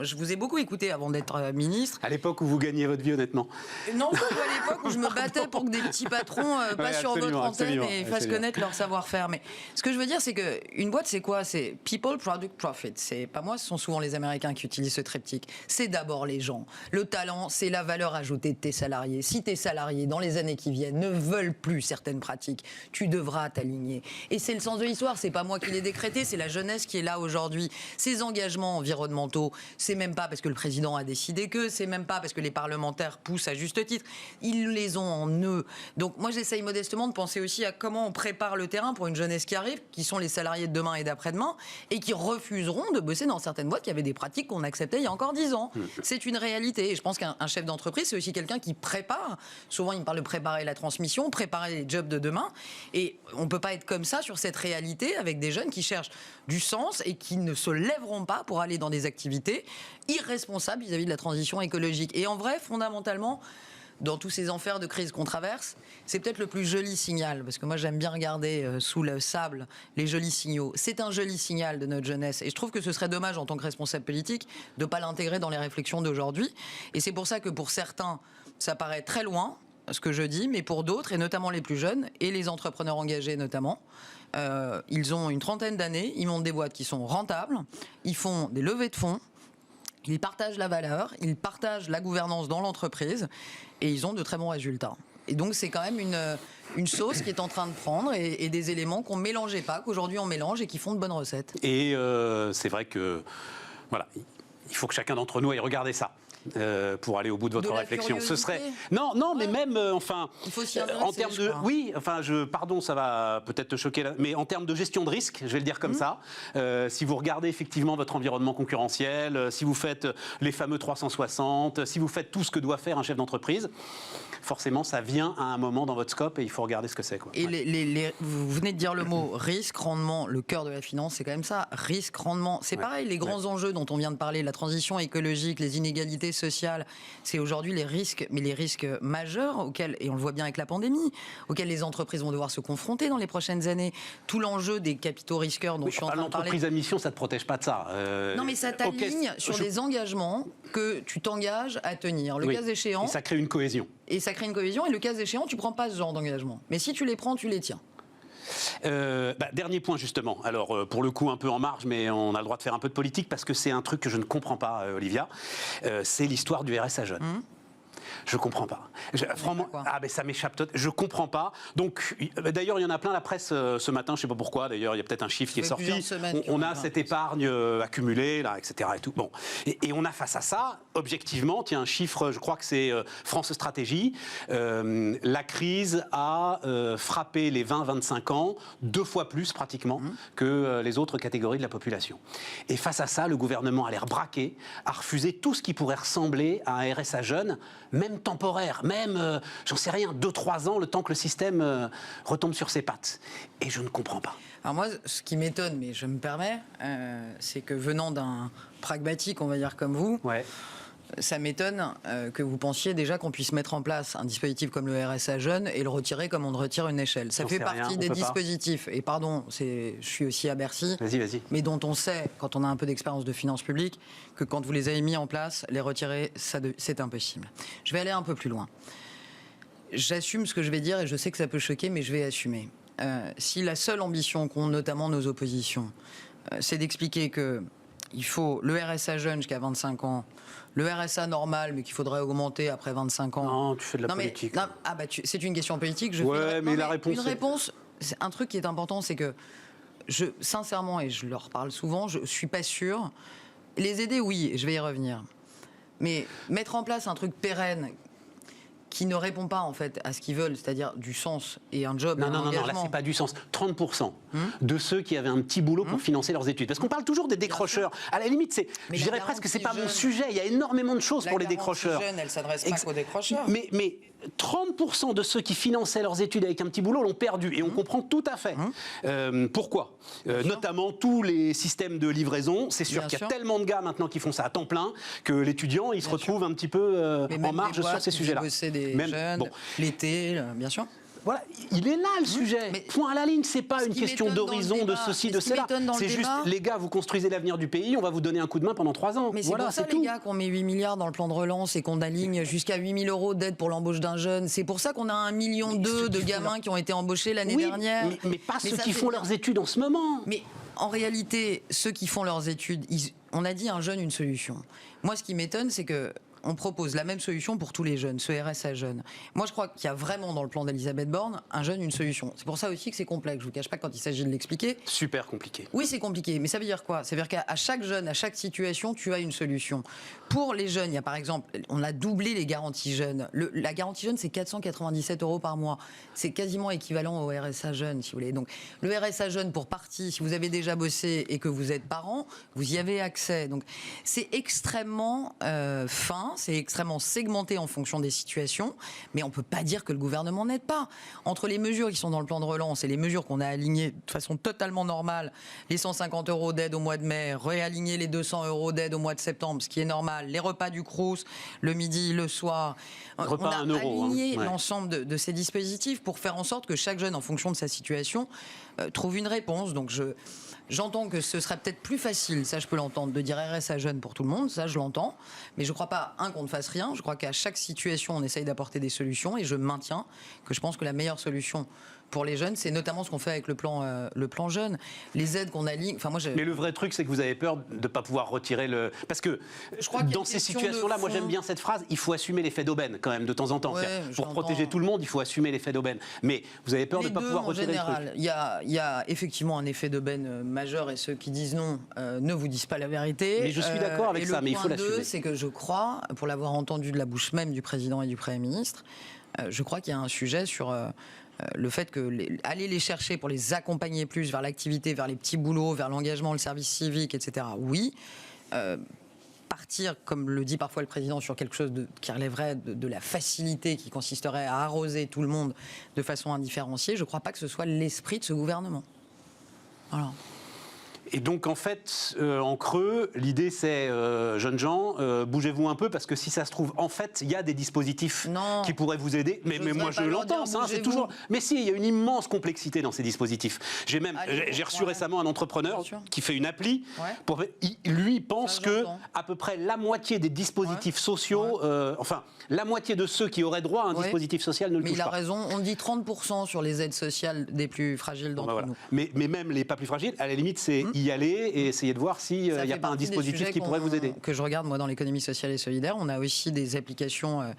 je vous ai beaucoup écouté avant d'être ministre. À l'époque où vous gagniez votre vie, honnêtement. Non, surtout à l'époque où je me battais pour que des petits patrons passent sur votre antenne et fassent connaître leur savoir-faire. Mais ce que je veux dire, c'est qu'une boîte, c'est quoi? C'est people, product, profit. C'est pas moi, ce sont souvent les Américains qui utilisent ce triptyque. C'est d'abord les gens. Le talent, c'est la valeur ajoutée de tes salariés. Si tes salariés, dans les années qui viennent, ne veulent plus certaines pratiques, tu devras t'aligner. Et c'est le sens de l'histoire. C'est pas moi qui l'ai décrété, c'est la jeunesse qui est là aujourd'hui. Ces engagements environnementaux, c'est même pas parce que le président a décidé que, c'est même pas parce que les parlementaires poussent à juste titre. Ils les ont en eux. Donc moi, j'essaye modestement de penser aussi à comment on prépare le terrain pour une jeunesse qui arrive, qui sont les salariés de demain et d'après-demain, et qui refuseront de bosser dans certaines boîtes qui avaient des pratiques qu'on acceptait il y a encore 10 ans. C'est une réalité. Et je pense qu'un chef d'entreprise, c'est aussi quelqu'un qui prépare. Souvent, il me parle de préparer la transmission, préparer les jobs de demain. Et on ne peut pas être comme ça sur cette réalité avec des jeunes qui cherchent du sens et qui ne se lèveront pas pour aller dans des activités irresponsables vis-à-vis de la transition écologique. Et en vrai, fondamentalement, dans tous ces enfers de crise qu'on traverse, c'est peut-être le plus joli signal, parce que moi j'aime bien regarder sous le sable les jolis signaux. C'est un joli signal de notre jeunesse, et je trouve que ce serait dommage en tant que responsable politique de ne pas l'intégrer dans les réflexions d'aujourd'hui. Et c'est pour ça que pour certains, ça paraît très loin, ce que je dis, mais pour d'autres, et notamment les plus jeunes, et les entrepreneurs engagés notamment, ils ont une trentaine d'années, ils montent des boîtes qui sont rentables, ils font des levées de fonds, ils partagent la valeur, ils partagent la gouvernance dans l'entreprise et ils ont de très bons résultats. Et donc c'est quand même une sauce qui est en train de prendre et des éléments qu'on ne mélangeait pas, qu'aujourd'hui on mélange et qui font de bonnes recettes. Et c'est vrai que voilà, il faut que chacun d'entre nous aille regarder ça. Pour aller au bout de votre réflexion, ce serait non, mais même enfin il faut s'y intéresser, en termes de oui, enfin pardon, ça va peut-être te choquer là, mais en termes de gestion de risque, je vais le dire comme ça, si vous regardez effectivement votre environnement concurrentiel, si vous faites les fameux 360, si vous faites tout ce que doit faire un chef d'entreprise, forcément ça vient à un moment dans votre scope et il faut regarder ce que c'est, quoi. Et ouais. Vous venez de dire le mot risque, rendement, le cœur de la finance, c'est quand même ça, risque, rendement. C'est pareil, les grands enjeux dont on vient de parler, la transition écologique, les inégalités sociales, c'est aujourd'hui les risques, mais les risques majeurs auxquels, et on le voit bien avec la pandémie, auxquels les entreprises vont devoir se confronter dans les prochaines années. Tout l'enjeu des capitaux risqueurs dont je suis en train de parler. L'entreprise à mission, ça ne te protège pas de ça. Non, mais ça t'aligne sur des engagements que tu t'engages à tenir. Le cas échéant. Et ça crée une cohésion. Et ça crée une cohésion, et le cas échéant, tu ne prends pas ce genre d'engagement. Mais si tu les prends, tu les tiens. Dernier point justement, alors pour le coup un peu en marge, mais on a le droit de faire un peu de politique parce que c'est un truc que je ne comprends pas, Olivia, c'est l'histoire du RSA jeune. Je comprends pas. Franchement, ça m'échappe. Je comprends pas. Donc, d'ailleurs, il y en a plein la presse ce matin. Je sais pas pourquoi. D'ailleurs, il y a peut-être un chiffre qui est sorti. On a cette épargne accumulée, là, etc. Et tout. Bon, et on a face à ça, objectivement, tiens, un chiffre. Je crois que c'est France Stratégie. La crise a frappé les 20-25 ans 2 fois plus pratiquement que les autres catégories de la population. Et face à ça, le gouvernement a l'air braqué, a refusé tout ce qui pourrait ressembler à un RSA jeune, même temporaire, même, j'en sais rien, 2-3 ans, le temps que le système retombe sur ses pattes. Et je ne comprends pas. Alors moi, ce qui m'étonne, mais je me permets, c'est que venant d'un pragmatique, on va dire comme vous, ça m'étonne que vous pensiez déjà qu'on puisse mettre en place un dispositif comme le RSA jeune et le retirer comme on retire une échelle. Ça fait partie des dispositifs, et pardon, je suis aussi à Bercy, vas-y. mais dont on sait, quand on a un peu d'expérience de finances publiques, que quand vous les avez mis en place, les retirer, c'est impossible. Je vais aller un peu plus loin. J'assume ce que je vais dire et je sais que ça peut choquer, mais je vais assumer. Si la seule ambition qu'ont notamment nos oppositions, c'est d'expliquer que il faut le RSA jeune jusqu'à 25 ans, le RSA normal, mais qu'il faudrait augmenter après 25 ans. Non, tu fais de la politique. C'est une question politique. La réponse. Une réponse, c'est un truc qui est important, c'est que sincèrement, et je leur parle souvent, je suis pas sûr. Les aider, oui, je vais y revenir. Mais mettre en place un truc pérenne qui ne répond pas en fait à ce qu'ils veulent, c'est-à-dire du sens et un job. Non, là c'est pas du sens. 30% de ceux qui avaient un petit boulot pour financer leurs études. Parce qu'on parle toujours des décrocheurs. À la limite, je dirais presque que c'est pas mon sujet. Il y a énormément de choses pour les décrocheurs. La garantie jeune, elle s'adresse pas qu'aux décrocheurs. Mais 30% de ceux qui finançaient leurs études avec un petit boulot l'ont perdu. Et on comprend tout à fait. Pourquoi notamment tous les systèmes de livraison. C'est sûr qu'il y a tellement de gars maintenant qui font ça à temps plein que l'étudiant, il se retrouve un petit peu en marge sur ces sujets-là. Des jeunes, l'été, bien sûr. Voilà, il est là le sujet. Mais point à la ligne, c'est pas une question d'horizon, de ceci, de cela. C'est juste, les gars, vous construisez l'avenir du pays, on va vous donner un coup de main pendant 3 ans. Mais c'est pour ça, les gars, qu'on met 8 milliards dans le plan de relance et qu'on aligne jusqu'à 8 000 euros d'aide pour l'embauche d'un jeune. C'est pour ça qu'on a 1,2 million de gamins qui ont été embauchés l'année dernière. Mais pas ceux qui font leurs études en ce moment. Mais en réalité, ceux qui font leurs études, on a dit un jeune, une solution. Moi, ce qui m'étonne, c'est que on propose la même solution pour tous les jeunes, ce RSA jeune. Moi, je crois qu'il y a vraiment dans le plan d'Elisabeth Borne, un jeune, une solution. C'est pour ça aussi que c'est complexe. Je ne vous cache pas quand il s'agit de l'expliquer. Super compliqué. Oui, c'est compliqué. Mais ça veut dire quoi? Ça veut dire qu'à chaque jeune, à chaque situation, tu as une solution. Pour les jeunes, il y a par exemple, on a doublé les garanties jeunes. La garantie jeune, c'est 497 € par mois. C'est quasiment équivalent au RSA jeune, si vous voulez. Donc, le RSA jeune, pour partie, si vous avez déjà bossé et que vous êtes parent, vous y avez accès. Donc, c'est extrêmement fin. C'est extrêmement segmenté en fonction des situations, mais on ne peut pas dire que le gouvernement n'aide pas. Entre les mesures qui sont dans le plan de relance et les mesures qu'on a alignées de façon totalement normale, les 150 € d'aide au mois de mai, réaligner les 200 € d'aide au mois de septembre, ce qui est normal, les repas du Crous, le midi, le soir. Repas on a 1 euro, aligné l'ensemble de ces dispositifs pour faire en sorte que chaque jeune, en fonction de sa situation, trouve une réponse. Donc j'entends que ce serait peut-être plus facile, ça je peux l'entendre, de dire RSA jeune pour tout le monde, ça je l'entends, mais je ne crois pas, qu'on ne fasse rien, je crois qu'à chaque situation on essaye d'apporter des solutions et je maintiens que je pense que la meilleure solution pour les jeunes, c'est notamment ce qu'on fait avec le plan jeune, les aides qu'on aligne. Mais le vrai truc, c'est que vous avez peur de ne pas pouvoir retirer le... Parce que dans ces situations-là, moi j'aime bien cette phrase, il faut assumer l'effet d'aubaine quand même de temps en temps. Pour protéger tout le monde, il faut assumer l'effet d'aubaine. Mais vous avez peur de ne pas pouvoir retirer le truc. Il y a effectivement un effet d'aubaine majeur et ceux qui disent non ne vous disent pas la vérité. Mais je suis d'accord avec ça, mais il faut l'assumer. Le point 2, c'est que je crois, pour l'avoir entendu de la bouche même du président et du Premier ministre, je crois qu'il y a un sujet sur... le fait que aller les chercher pour les accompagner plus vers l'activité, vers les petits boulots, vers l'engagement, le service civique, etc. Oui. Partir, comme le dit parfois le président, sur quelque chose qui relèverait de la facilité, qui consisterait à arroser tout le monde de façon indifférenciée, je ne crois pas que ce soit l'esprit de ce gouvernement. Voilà. Et donc, en fait, en creux, l'idée, c'est, jeunes gens, bougez-vous un peu, parce que si ça se trouve, en fait, il y a des dispositifs qui pourraient vous aider. Mais moi, je l'entends, ça, c'est toujours... Mais si, il y a une immense complexité dans ces dispositifs. J'ai reçu récemment un entrepreneur qui fait une appli. Lui pense que à peu près la moitié des dispositifs sociaux, enfin, la moitié de ceux qui auraient droit à un dispositif social ne le touchent pas. Mais il a raison, on dit 30% sur les aides sociales des plus fragiles d'entre nous. Mais même les pas plus fragiles, à la limite, c'est y aller et essayer de voir s'il n'y a pas un dispositif qui pourrait vous aider. Que je regarde moi dans l'économie sociale et solidaire, on a aussi des applications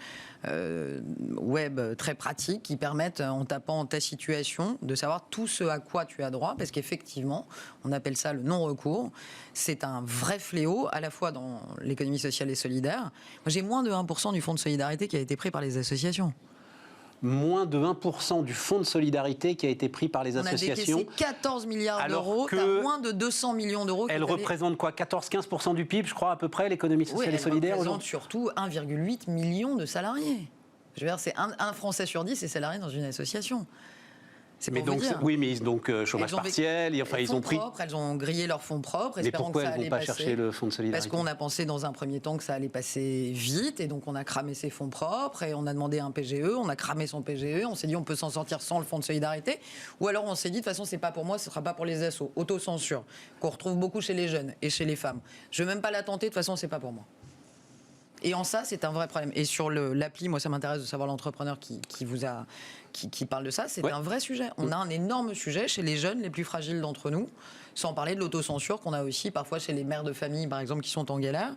web très pratiques qui permettent, en tapant ta situation, de savoir tout ce à quoi tu as droit, parce qu'effectivement, on appelle ça le non-recours. C'est un vrai fléau, à la fois dans l'économie sociale et solidaire. Moi, j'ai moins de 1% du fonds de solidarité qui a été pris par les associations. Moins de 1% du fonds de solidarité qui a été pris par les associations. On a décaissé 14 milliards d'euros, t'as moins de 200 millions d'euros. Elle représente quoi, 14-15% du PIB, je crois, à peu près, l'économie sociale et solidaire? Elle représente surtout 1,8 million de salariés. Je veux dire, c'est un Français sur 10 est salarié dans une association. C'est Mais pour vous donc, dire. oui, mais donc chômage Elles ont partiel, ils ont pris. Elles ont grillé leurs fonds propres, Mais espérant pourquoi que ça elles ne allait vont pas passer. chercher le fonds de solidarité? Parce qu'on a pensé dans un premier temps que ça allait passer vite, et donc on a cramé ses fonds propres, et on a demandé un PGE, on a cramé son PGE, on s'est dit on peut s'en sortir sans le fonds de solidarité, ou alors on s'est dit de toute façon c'est pas pour moi, ce sera pas pour les assos, autocensure, qu'on retrouve beaucoup chez les jeunes et chez les femmes. Je vais même pas la tenter, de toute façon c'est pas pour moi. Et en ça, c'est un vrai problème. Et sur l'appli, moi, ça m'intéresse de savoir l'entrepreneur qui parle de ça. C'est un vrai sujet. On a un énorme sujet chez les jeunes les plus fragiles d'entre nous, sans parler de l'autocensure qu'on a aussi parfois chez les mères de famille, par exemple, qui sont en galère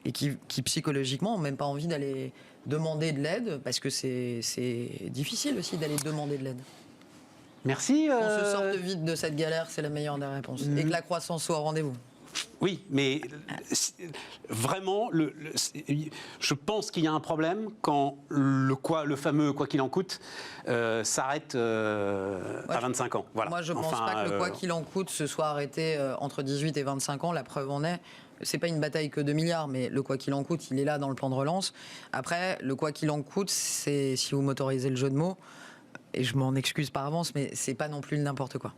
et qui psychologiquement, n'ont même pas envie d'aller demander de l'aide, parce que c'est difficile aussi d'aller demander de l'aide. Merci. Qu'on se sorte vite de cette galère, c'est la meilleure des réponses. Et que la croissance soit au rendez-vous. Oui, mais vraiment, je pense qu'il y a un problème quand le fameux quoi qu'il en coûte s'arrête à 25 ans. Voilà. Moi, je ne pense pas que le quoi qu'il en coûte se soit arrêté entre 18 et 25 ans. La preuve en est. C'est pas une bataille que 2 milliards, mais le quoi qu'il en coûte, il est là dans le plan de relance. Après, le quoi qu'il en coûte, c'est, si vous m'autorisez le jeu de mots, et je m'en excuse par avance, mais c'est pas non plus n'importe quoi.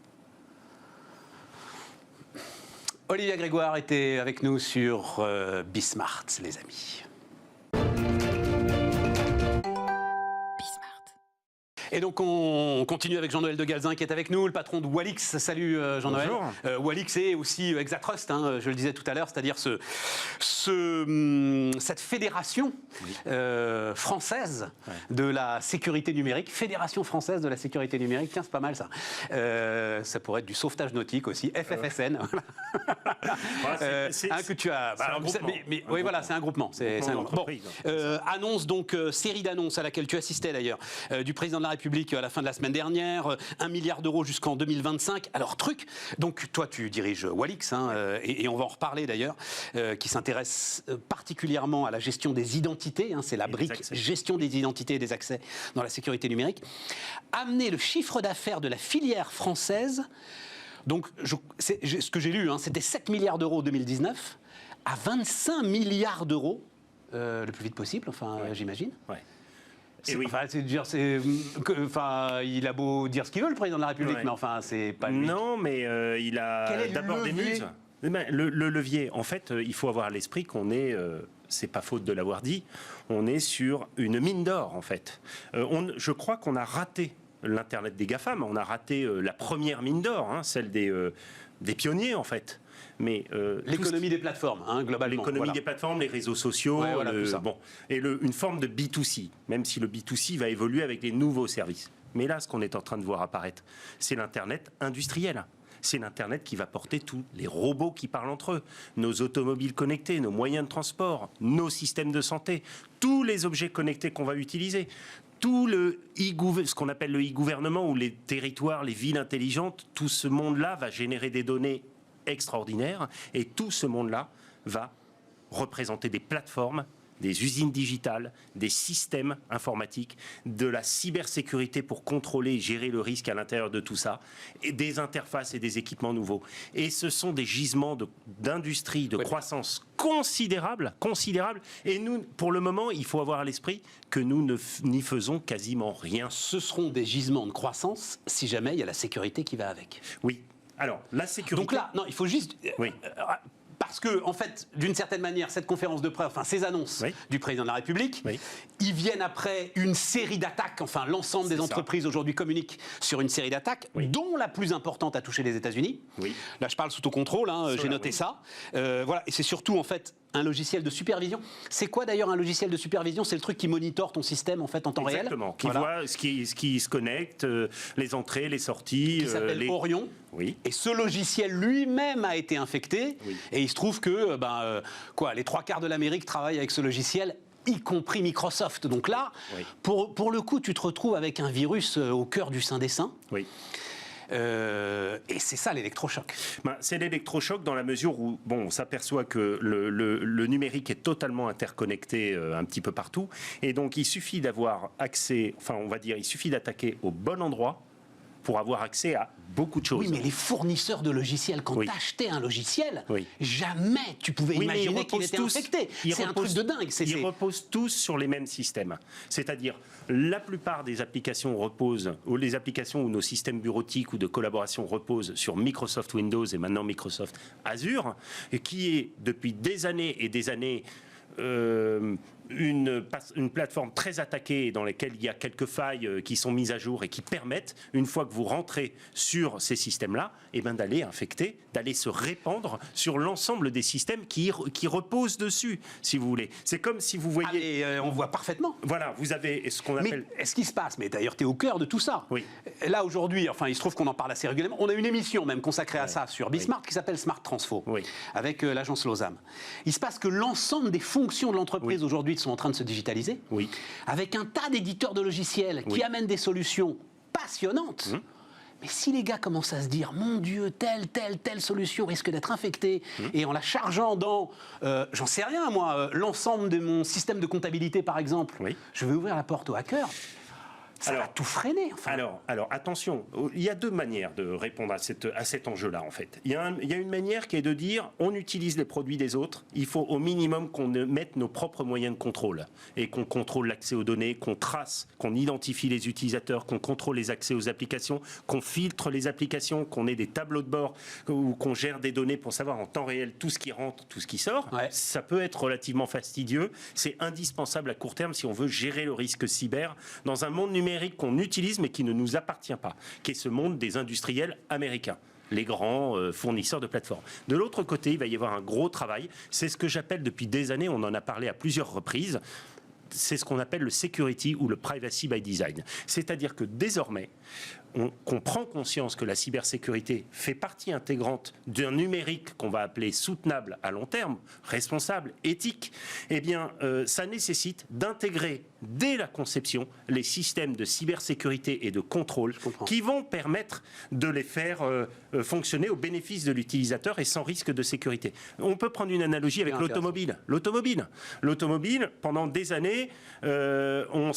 Olivia Grégoire était avec nous sur Bismart, les amis. Et donc on continue avec Jean-Noël de Galzin qui est avec nous, le patron de Walix. Salut Jean-Noël. Bonjour. Walix est aussi Exatrust, hein, je le disais tout à l'heure, c'est-à-dire cette fédération française de la sécurité numérique. Fédération française de la sécurité numérique, tiens c'est pas mal ça. Ça pourrait être du sauvetage nautique aussi, FFSN. Que tu as. Oui voilà, c'est un groupement. C'est un groupement. Bon, annonce donc série d'annonces à laquelle tu assistais d'ailleurs du président de la République à la fin de la semaine dernière, 1 milliard d'euros jusqu'en 2025. Alors donc toi tu diriges Walix, hein, et on va en reparler d'ailleurs, qui s'intéresse particulièrement à la gestion des identités, hein, c'est la brique gestion des identités et des accès dans la sécurité numérique. Amener le chiffre d'affaires de la filière française, donc ce que j'ai lu, hein, c'était 7 milliards d'euros en 2019, à 25 milliards d'euros le plus vite possible, enfin j'imagine. Ouais. Oui. Il a beau dire ce qu'il veut, le président de la République, mais enfin, c'est pas lui. Non, mais il a d'abord des muses. Le levier, en fait, il faut avoir à l'esprit qu'on est, c'est pas faute de l'avoir dit, on est sur une mine d'or, en fait. Je crois qu'on a raté l'Internet des GAFAM, on a raté la première mine d'or, hein, celle des pionniers, en fait. Mais l'économie des plateformes, hein, globalement. L'économie des plateformes, les réseaux sociaux, et une forme de B2C, même si le B2C va évoluer avec les nouveaux services. Mais là, ce qu'on est en train de voir apparaître, c'est l'Internet industriel. C'est l'Internet qui va porter tous les robots qui parlent entre eux, nos automobiles connectés, nos moyens de transport, nos systèmes de santé, tous les objets connectés qu'on va utiliser. Tout ce qu'on appelle le e-gouvernement, ou les territoires, les villes intelligentes, tout ce monde-là va générer des données extraordinaire, et tout ce monde-là va représenter des plateformes, des usines digitales, des systèmes informatiques, de la cybersécurité pour contrôler et gérer le risque à l'intérieur de tout ça, et des interfaces et des équipements nouveaux. Et ce sont des gisements d'industrie, de croissance considérables. Et nous, pour le moment, il faut avoir à l'esprit que nous n'y faisons quasiment rien. Ce seront des gisements de croissance si jamais il y a la sécurité qui va avec. Oui. Alors, la sécurité... Donc là, non, il faut juste... Oui. Parce que, en fait, d'une certaine manière, cette conférence de presse, enfin, ces annonces du président de la République, ils viennent après une série d'attaques. Enfin, l'ensemble des entreprises aujourd'hui communiquent sur une série d'attaques, dont la plus importante a touché les États-Unis. Là, je parle sous ton contrôle, hein, j'ai noté ça. Voilà, et c'est surtout, en fait, un logiciel de supervision. C'est quoi d'ailleurs un logiciel de supervision? C'est le truc qui monitore ton système en fait en temps réel. Exactement. Qui voit ce qui se connecte, les entrées, les sorties. Qui s'appelle Orion. Oui. Et ce logiciel lui-même a été infecté. Et il se trouve que les 3/4 de l'Amérique travaillent avec ce logiciel, y compris Microsoft. Donc là, pour le coup, tu te retrouves avec un virus au cœur du sein des saints. Oui. Et c'est ça l'électrochoc. C'est l'électrochoc dans la mesure où on s'aperçoit que le numérique est totalement interconnecté un petit peu partout. Et donc il suffit d'avoir accès, il suffit d'attaquer au bon endroit pour avoir accès à beaucoup de choses. Oui, mais les fournisseurs de logiciels, quand tu achetais un logiciel, jamais tu pouvais imaginer qu'il était infecté. C'est un truc de dingue. Ils reposent tous sur les mêmes systèmes. C'est-à-dire, la plupart des applications reposent, ou les applications où nos systèmes bureautiques ou de collaboration reposent sur Microsoft Windows et maintenant Microsoft Azure, et qui est depuis des années et des années une plateforme très attaquée dans laquelle il y a quelques failles qui sont mises à jour et qui permettent, une fois que vous rentrez sur ces systèmes-là, d'aller infecter, d'aller se répandre sur l'ensemble des systèmes qui reposent dessus, si vous voulez. C'est comme si vous voyez... on voit parfaitement. Voilà, vous avez ce qu'on appelle... Mais est-ce qu'il se passe? Mais d'ailleurs, tu es au cœur de tout ça. Oui. Là, aujourd'hui, il se trouve qu'on en parle assez régulièrement. On a une émission même consacrée à ça sur Bismart qui s'appelle Smart Transfo, avec l'agence Losam. Il se passe que l'ensemble des fonctions de l'entreprise aujourd'hui sont en train de se digitaliser, avec un tas d'éditeurs de logiciels qui amènent des solutions passionnantes. Mais si les gars commencent à se dire, mon Dieu, telle solution risque d'être infectée, et en la chargeant dans, j'en sais rien moi, l'ensemble de mon système de comptabilité par exemple, je vais ouvrir la porte aux hackers. Ça va tout freiner. Enfin. Alors, attention, il y a deux manières de répondre à cet enjeu-là, en fait. Il y a une manière qui est de dire, on utilise les produits des autres, il faut au minimum qu'on mette nos propres moyens de contrôle, et qu'on contrôle l'accès aux données, qu'on trace, qu'on identifie les utilisateurs, qu'on contrôle les accès aux applications, qu'on filtre les applications, qu'on ait des tableaux de bord, ou qu'on gère des données pour savoir en temps réel tout ce qui rentre, tout ce qui sort. Ça peut être relativement fastidieux. C'est indispensable à court terme si on veut gérer le risque cyber dans un monde numérique qu'on utilise mais qui ne nous appartient pas, qui est ce monde des industriels américains, les grands fournisseurs de plateformes. De l'autre côté, il va y avoir un gros travail, c'est ce que j'appelle depuis des années, on en a parlé à plusieurs reprises, c'est ce qu'on appelle le security ou le privacy by design. C'est-à-dire que désormais, qu'on prend conscience que la cybersécurité fait partie intégrante d'un numérique qu'on va appeler soutenable à long terme, responsable, éthique, ça nécessite d'intégrer dès la conception les systèmes de cybersécurité et de contrôle qui vont permettre de les faire fonctionner au bénéfice de l'utilisateur et sans risque de sécurité. On peut prendre une analogie avec l'automobile. L'automobile, pendant des années, on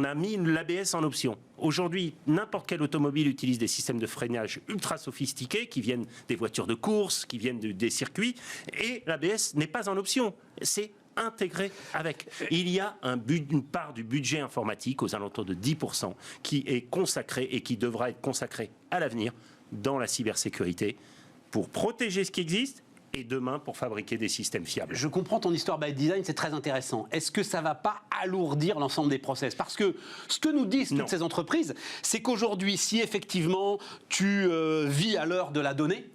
a mis l'ABS en option. Aujourd'hui, n'importe quel automobile utilise des systèmes de freinage ultra sophistiqués qui viennent des voitures de course, qui viennent des circuits, et l'ABS n'est pas en option. C'est intégré avec. Il y a une part du budget informatique aux alentours de 10% qui est consacré et qui devra être consacré à l'avenir dans la cybersécurité pour protéger ce qui existe et demain pour fabriquer des systèmes fiables. Je comprends ton histoire by design, c'est très intéressant. Est-ce que ça ne va pas alourdir l'ensemble des process? Parce que ce que nous disent toutes ces entreprises, c'est qu'aujourd'hui, si effectivement tu vis à l'heure de la donnée,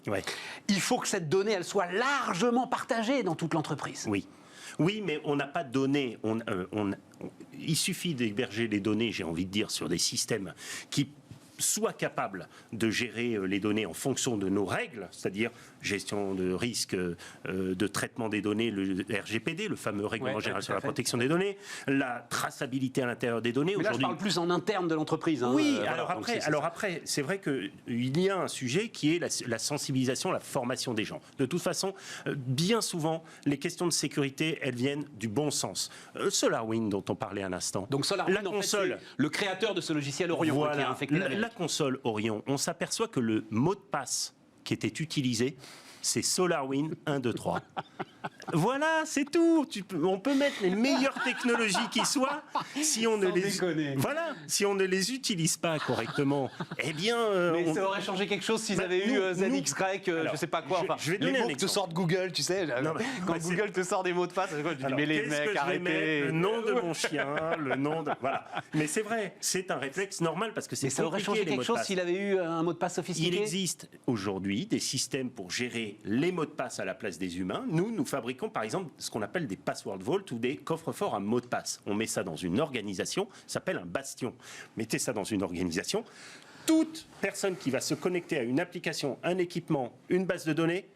il faut que cette donnée elle soit largement partagée dans toute l'entreprise. Oui, mais on n'a pas de données. Il suffit d'héberger les données, j'ai envie de dire, sur des systèmes qui soient capables de gérer les données en fonction de nos règles, c'est-à-dire gestion de risque de traitement des données, le RGPD, le fameux règlement général sur la protection des données, la traçabilité à l'intérieur des données. Mais là, je parle plus en interne de l'entreprise. Oui, alors après, c'est vrai qu'il y a un sujet qui est la sensibilisation, la formation des gens. De toute façon, bien souvent, les questions de sécurité, elles viennent du bon sens. SolarWinds, dont on parlait un instant. Donc SolarWinds, en fait, c'est le créateur de ce logiciel Orion qui a infecté la console Orion, on s'aperçoit que le mot de passe qui était utilisé, c'est SolarWinds 1, 2, 3. Voilà, c'est tout. On peut mettre les meilleures technologies qui soient, si on si on ne les utilise pas correctement, mais ça aurait changé quelque chose s'ils avaient eu ZX Grec, je sais pas quoi. Je vais donner les mots que te sortent Google, tu sais. Quand Google te sort des mots de passe, je dis mais les mecs, arrêtez. Le nom de mon chien, le nom de... Voilà. Mais c'est vrai, c'est un réflexe normal parce que c'est compliqué. Ça aurait changé quelque chose s'il avait eu un mot de passe sophistiqué. Il existe aujourd'hui des systèmes pour gérer les mots de passe à la place des humains. Nous fabriquons par exemple ce qu'on appelle des password vault ou des coffres-forts à mots de passe. On met ça dans une organisation, ça s'appelle un bastion. Mettez ça dans une organisation. Toute personne qui va se connecter à une application, un équipement, une base de données,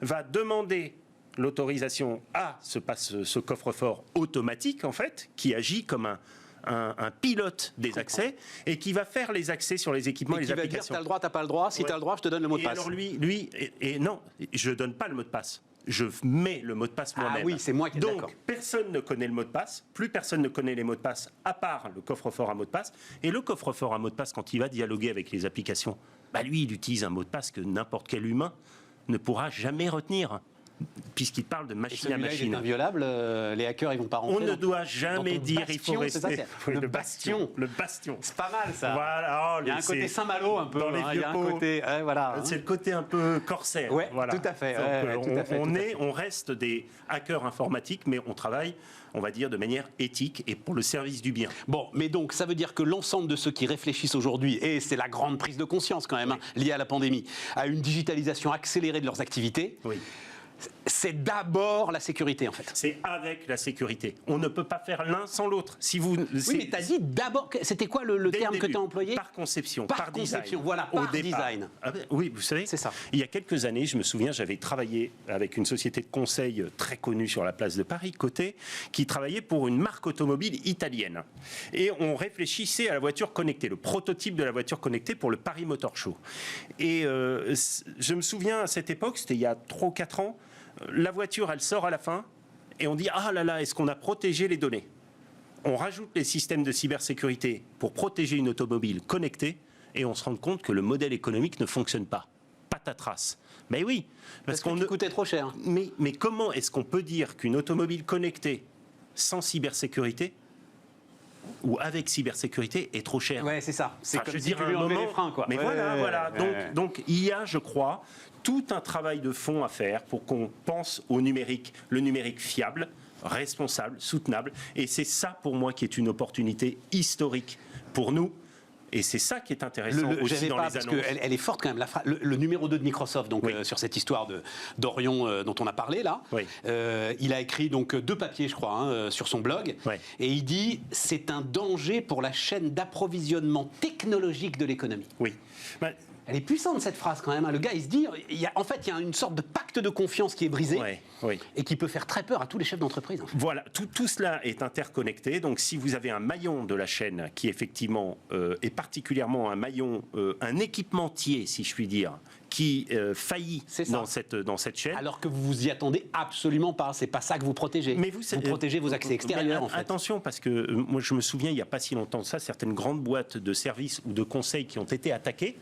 va demander l'autorisation à ce coffre-fort automatique, en fait, qui agit comme un pilote des accès et qui va faire les accès sur les équipements et les applications. Dire, t'as le droit, t'as pas le droit. Si t'as le droit, je te donne le mot de passe. Alors non, je donne pas le mot de passe. je mets le mot de passe moi-même. Ah oui, c'est moi qui est d'accord. Donc, personne ne connaît le mot de passe, plus personne ne connaît les mots de passe, à part le coffre-fort à mot de passe. Et le coffre-fort à mot de passe, quand il va dialoguer avec les applications, lui, il utilise un mot de passe que n'importe quel humain ne pourra jamais retenir, puisqu'il parle de machine à machine. Il est inviolable, les hackers, ils vont pas rentrer. On ne doit jamais dire il faut rester. Le bastion. Le bastion. C'est pas mal, ça. Voilà, il y a un côté Saint-Malo un peu. Dans les vieux pots. C'est le côté un peu corsaire. Ouais, voilà. tout à fait. On reste des hackers informatiques, mais on travaille, on va dire, de manière éthique et pour le service du bien. Bon, mais donc, ça veut dire que l'ensemble de ceux qui réfléchissent aujourd'hui, et c'est la grande prise de conscience quand même, liée à la pandémie, à une digitalisation accélérée de leurs activités, c'est d'abord la sécurité, en fait. C'est avec la sécurité. On ne peut pas faire l'un sans l'autre. Oui, mais tu as dit d'abord, c'était quoi le terme que tu as employé? Par conception, par conception, design. Voilà, par design. Oui, vous savez, c'est ça. Il y a quelques années, je me souviens, j'avais travaillé avec une société de conseil très connue sur la place de Paris, Côté, qui travaillait pour une marque automobile italienne. Et on réfléchissait à la voiture connectée, le prototype de la voiture connectée pour le Paris Motor Show. Et je me souviens, à cette époque, c'était il y a 3 ou 4 ans, la voiture, elle sort à la fin et on dit « Ah là là, est-ce qu'on a protégé les données ?» On rajoute les systèmes de cybersécurité pour protéger une automobile connectée et on se rend compte que le modèle économique ne fonctionne pas. Patatras. Mais oui. Parce qu'on coûtait trop cher. Mais comment est-ce qu'on peut dire qu'une automobile connectée sans cybersécurité ou avec cybersécurité est trop chère? Ouais, c'est ça. C'est comme je si dire tu lui enlevais les freins, quoi. Mais voilà. Donc il y a, je crois, tout un travail de fond à faire pour qu'on pense au numérique, le numérique fiable, responsable, soutenable. Et c'est ça, pour moi, qui est une opportunité historique pour nous. Et c'est ça qui est intéressant aussi dans les annonces. Elle est forte quand même. Le numéro 2 de Microsoft, donc, sur cette histoire d'Orion dont on a parlé là, il a écrit donc 2 papiers, je crois, sur son blog. Et il dit « C'est un danger pour la chaîne d'approvisionnement technologique de l'économie ». Oui. Elle est puissante, cette phrase, quand même. Le gars, il se dit, il y a une sorte de pacte de confiance qui est brisé et qui peut faire très peur à tous les chefs d'entreprise. En fait. Voilà, tout cela est interconnecté. Donc, si vous avez un maillon de la chaîne qui, effectivement, est particulièrement un maillon, un équipementier, si je puis dire, qui faillit dans cette chaîne. Alors que vous vous y attendez absolument pas. C'est pas ça que vous protégez. Mais vous protégez vos accès extérieurs, en fait. Attention, parce que moi, je me souviens, il n'y a pas si longtemps de ça, certaines grandes boîtes de services ou de conseils qui ont été attaquées.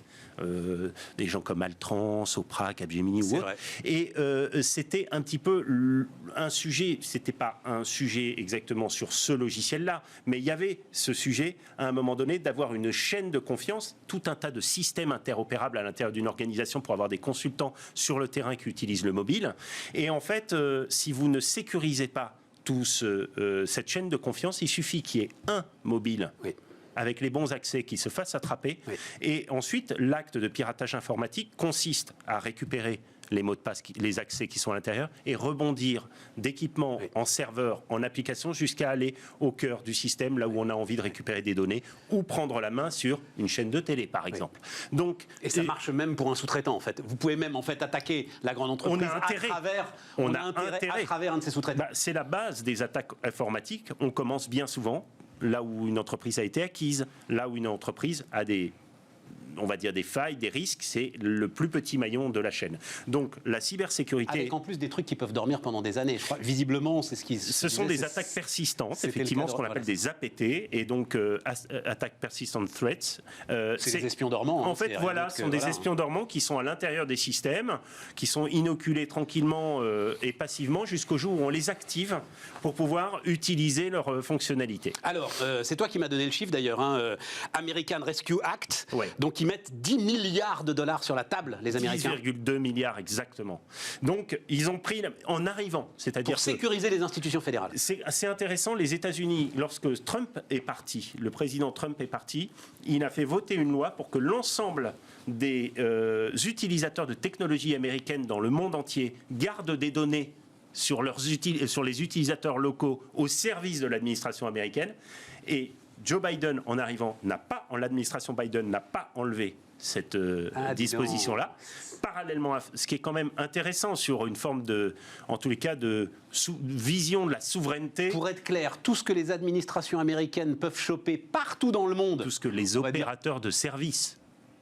Des gens comme Altran, Sopra, Capgemini ou autre. Et c'était un petit peu un sujet, c'était pas un sujet exactement sur ce logiciel-là, mais il y avait ce sujet, à un moment donné, d'avoir une chaîne de confiance, tout un tas de systèmes interopérables à l'intérieur d'une organisation pour avoir des consultants sur le terrain qui utilisent le mobile. Et en fait, si vous ne sécurisez pas cette chaîne de confiance, il suffit qu'il y ait un mobile avec les bons accès qui se fassent attraper. Et ensuite, l'acte de piratage informatique consiste à récupérer les mots de passe, les accès qui sont à l'intérieur, et rebondir d'équipement en serveur, en application, jusqu'à aller au cœur du système, là où on a envie de récupérer des données, ou prendre la main sur une chaîne de télé, par exemple. Donc, et ça marche même pour un sous-traitant, en fait. Vous pouvez même, en fait, attaquer la grande entreprise à travers un de ses sous-traitants. C'est la base des attaques informatiques. On commence bien souvent là où une entreprise a été acquise, là où une entreprise a des failles, des risques, c'est le plus petit maillon de la chaîne. Donc la cybersécurité... Avec en plus des trucs qui peuvent dormir pendant des années. Je crois, visiblement, c'est ce qui... Ce sont des attaques persistantes, effectivement, ce qu'on appelle des APT, et donc Attack Persistent Threats. C'est des espions dormants. En fait, ce sont des espions dormants qui sont à l'intérieur des systèmes, qui sont inoculés tranquillement et passivement jusqu'au jour où on les active pour pouvoir utiliser leurs fonctionnalités. Alors, c'est toi qui m'as donné le chiffre d'ailleurs, American Rescue Act, donc ils mettent 10 milliards de dollars sur la table, les Américains. 10,2 milliards exactement. Donc, ils ont pris, en arrivant, c'est-à-dire... Pour sécuriser les institutions fédérales. C'est assez intéressant, les États-Unis, lorsque Trump est parti, le président Trump est parti, il a fait voter une loi pour que l'ensemble des utilisateurs de technologies américaines dans le monde entier gardent des données sur les utilisateurs locaux au service de l'administration américaine. Et Joe Biden, en arrivant, l'administration Biden n'a pas enlevé cette disposition-là. Parallèlement à ce qui est quand même intéressant sur une forme en tous les cas, de vision de la souveraineté. Pour être clair, tout ce que les administrations américaines peuvent choper partout dans le monde. Tout ce que les opérateurs de services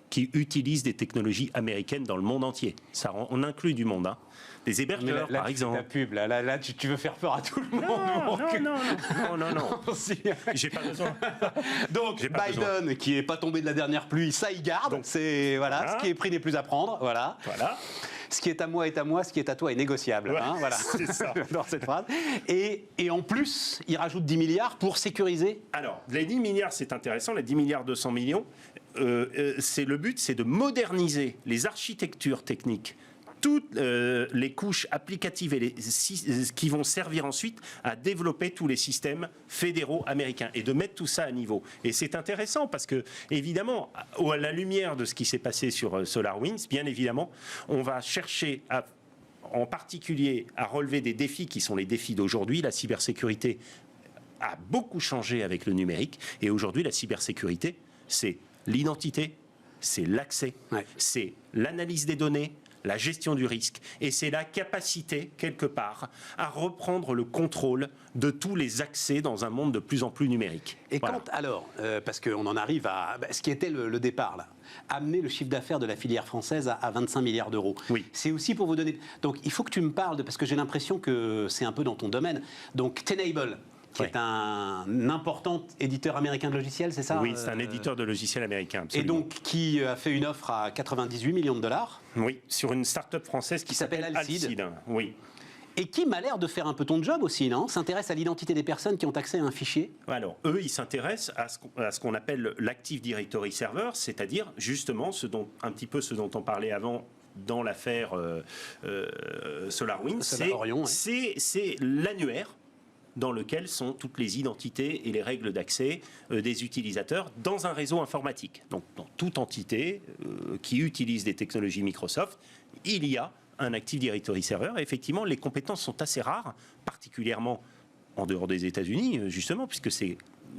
qui utilisent des technologies américaines dans le monde entier. On inclut du monde. Hein. Des hébergeurs, par exemple. Ta pub, là, tu veux faire peur à tout le monde. Non. J'ai pas besoin. Donc, Biden, qui n'est pas tombé de la dernière pluie, ça, il garde. Donc, voilà. Ce qui est pris n'est plus à prendre. Voilà. Ce qui est à moi est à moi, ce qui est à toi est négociable. Ouais, voilà. C'est ça. Dans cette phrase. Et en plus, il rajoute 10 milliards pour sécuriser. Alors, les 10 milliards, c'est intéressant. Les 10 milliards 200 millions, le but, c'est de moderniser les architectures techniques, toutes les couches applicatives et qui vont servir ensuite à développer tous les systèmes fédéraux américains et de mettre tout ça à niveau. Et c'est intéressant parce que, évidemment, à la lumière de ce qui s'est passé sur SolarWinds, bien évidemment, on va chercher en particulier à relever des défis qui sont les défis d'aujourd'hui. La cybersécurité a beaucoup changé avec le numérique et aujourd'hui, la cybersécurité, c'est l'identité, c'est l'accès, c'est l'analyse des données, la gestion du risque, et c'est la capacité, quelque part, à reprendre le contrôle de tous les accès dans un monde de plus en plus numérique. Et parce qu'on en arrive à ce qui était le départ, là, amener le chiffre d'affaires de la filière française à 25 milliards d'euros. Oui. C'est aussi pour vous donner... Donc, il faut que tu me parles, parce que j'ai l'impression que c'est un peu dans ton domaine. Donc, Tenable, qui est un important éditeur américain de logiciels, c'est ça? Oui, c'est un éditeur de logiciels américain, absolument. Et donc, qui a fait une offre à 98 millions de dollars. Oui, sur une start-up française qui s'appelle Alcide. Oui. Et qui m'a l'air de faire un peu ton job aussi, non? S'intéresse à l'identité des personnes qui ont accès à un fichier. Alors, eux, ils s'intéressent à ce qu'on appelle l'Active Directory Server, c'est-à-dire justement un petit peu ce dont on parlait avant dans l'affaire SolarWinds. C'est l'annuaire dans lequel sont toutes les identités et les règles d'accès des utilisateurs dans un réseau informatique. Donc, dans toute entité qui utilise des technologies Microsoft, il y a un Active Directory Server. Et effectivement, les compétences sont assez rares, particulièrement en dehors des États-Unis, justement, puisque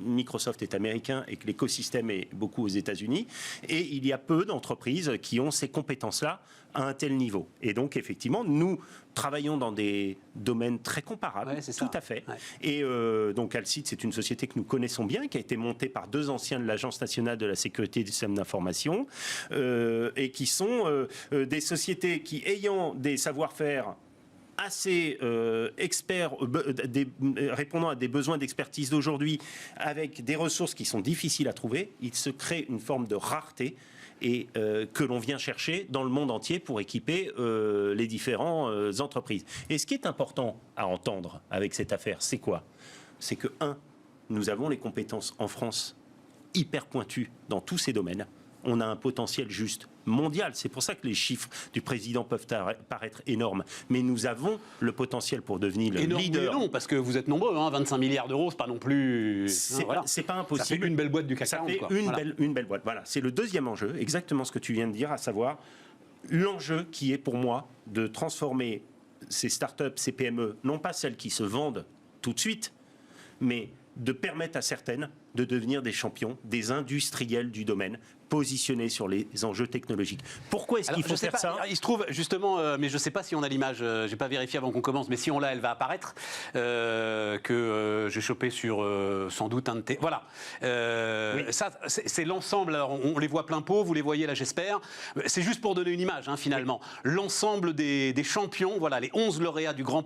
Microsoft est américain et que l'écosystème est beaucoup aux États-Unis. Et il y a peu d'entreprises qui ont ces compétences-là à un tel niveau. Et donc, effectivement, nous travaillons dans des domaines très comparables, tout à fait. Ouais. Et donc, Alcide, c'est une société que nous connaissons bien, qui a été montée par 2 anciens de l'Agence nationale de la sécurité des systèmes d'information, et qui sont des sociétés qui, ayant des savoir-faire assez experts, répondant à des besoins d'expertise d'aujourd'hui, avec des ressources qui sont difficiles à trouver, il se crée une forme de rareté et que l'on vient chercher dans le monde entier pour équiper les différentes entreprises. Et ce qui est important à entendre avec cette affaire, c'est quoi? C'est que, nous avons les compétences en France hyper pointues dans tous ces domaines. On a un potentiel juste mondial. C'est pour ça que les chiffres du président peuvent paraître énormes. Mais nous avons le potentiel pour devenir le leader. Non, parce que vous êtes nombreux. 25 milliards d'euros, c'est pas non plus... C'est pas impossible. Ça fait une belle boîte du CAC 40. Ça fait une belle boîte. Voilà. C'est le deuxième enjeu, exactement ce que tu viens de dire, à savoir l'enjeu qui est pour moi de transformer ces startups, ces PME, non pas celles qui se vendent tout de suite, mais de permettre à certaines de devenir des champions, des industriels du domaine, positionnés sur les enjeux technologiques. Pourquoi est-ce qu'il faut faire ça? Il se trouve, justement, mais je ne sais pas si on a l'image, je n'ai pas vérifié avant qu'on commence, mais si on l'a, elle va apparaître, que j'ai chopé sur sans doute un de tes... Voilà. Oui. Ça, c'est l'ensemble, alors on les voit plein pot, vous les voyez là, j'espère. C'est juste pour donner une image, finalement. Oui. L'ensemble des champions, voilà, les 11 lauréats du grand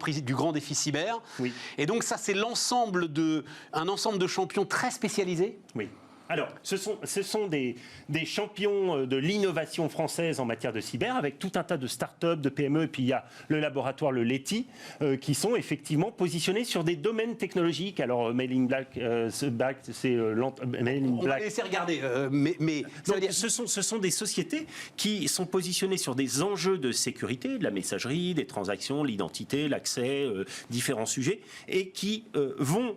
défi cyber. Oui. Et donc ça, c'est un ensemble de champions très spécialisés. Oui. Alors, ce sont des champions de l'innovation française en matière de cyber, avec tout un tas de start-up, de PME, et puis il y a le laboratoire, le Leti, qui sont effectivement positionnés sur des domaines technologiques. Alors, Mail in Black, c'est Mail in Black. On va laisser regarder, Donc, ce sont des sociétés qui sont positionnées sur des enjeux de sécurité, de la messagerie, des transactions, l'identité, l'accès, différents sujets, et qui vont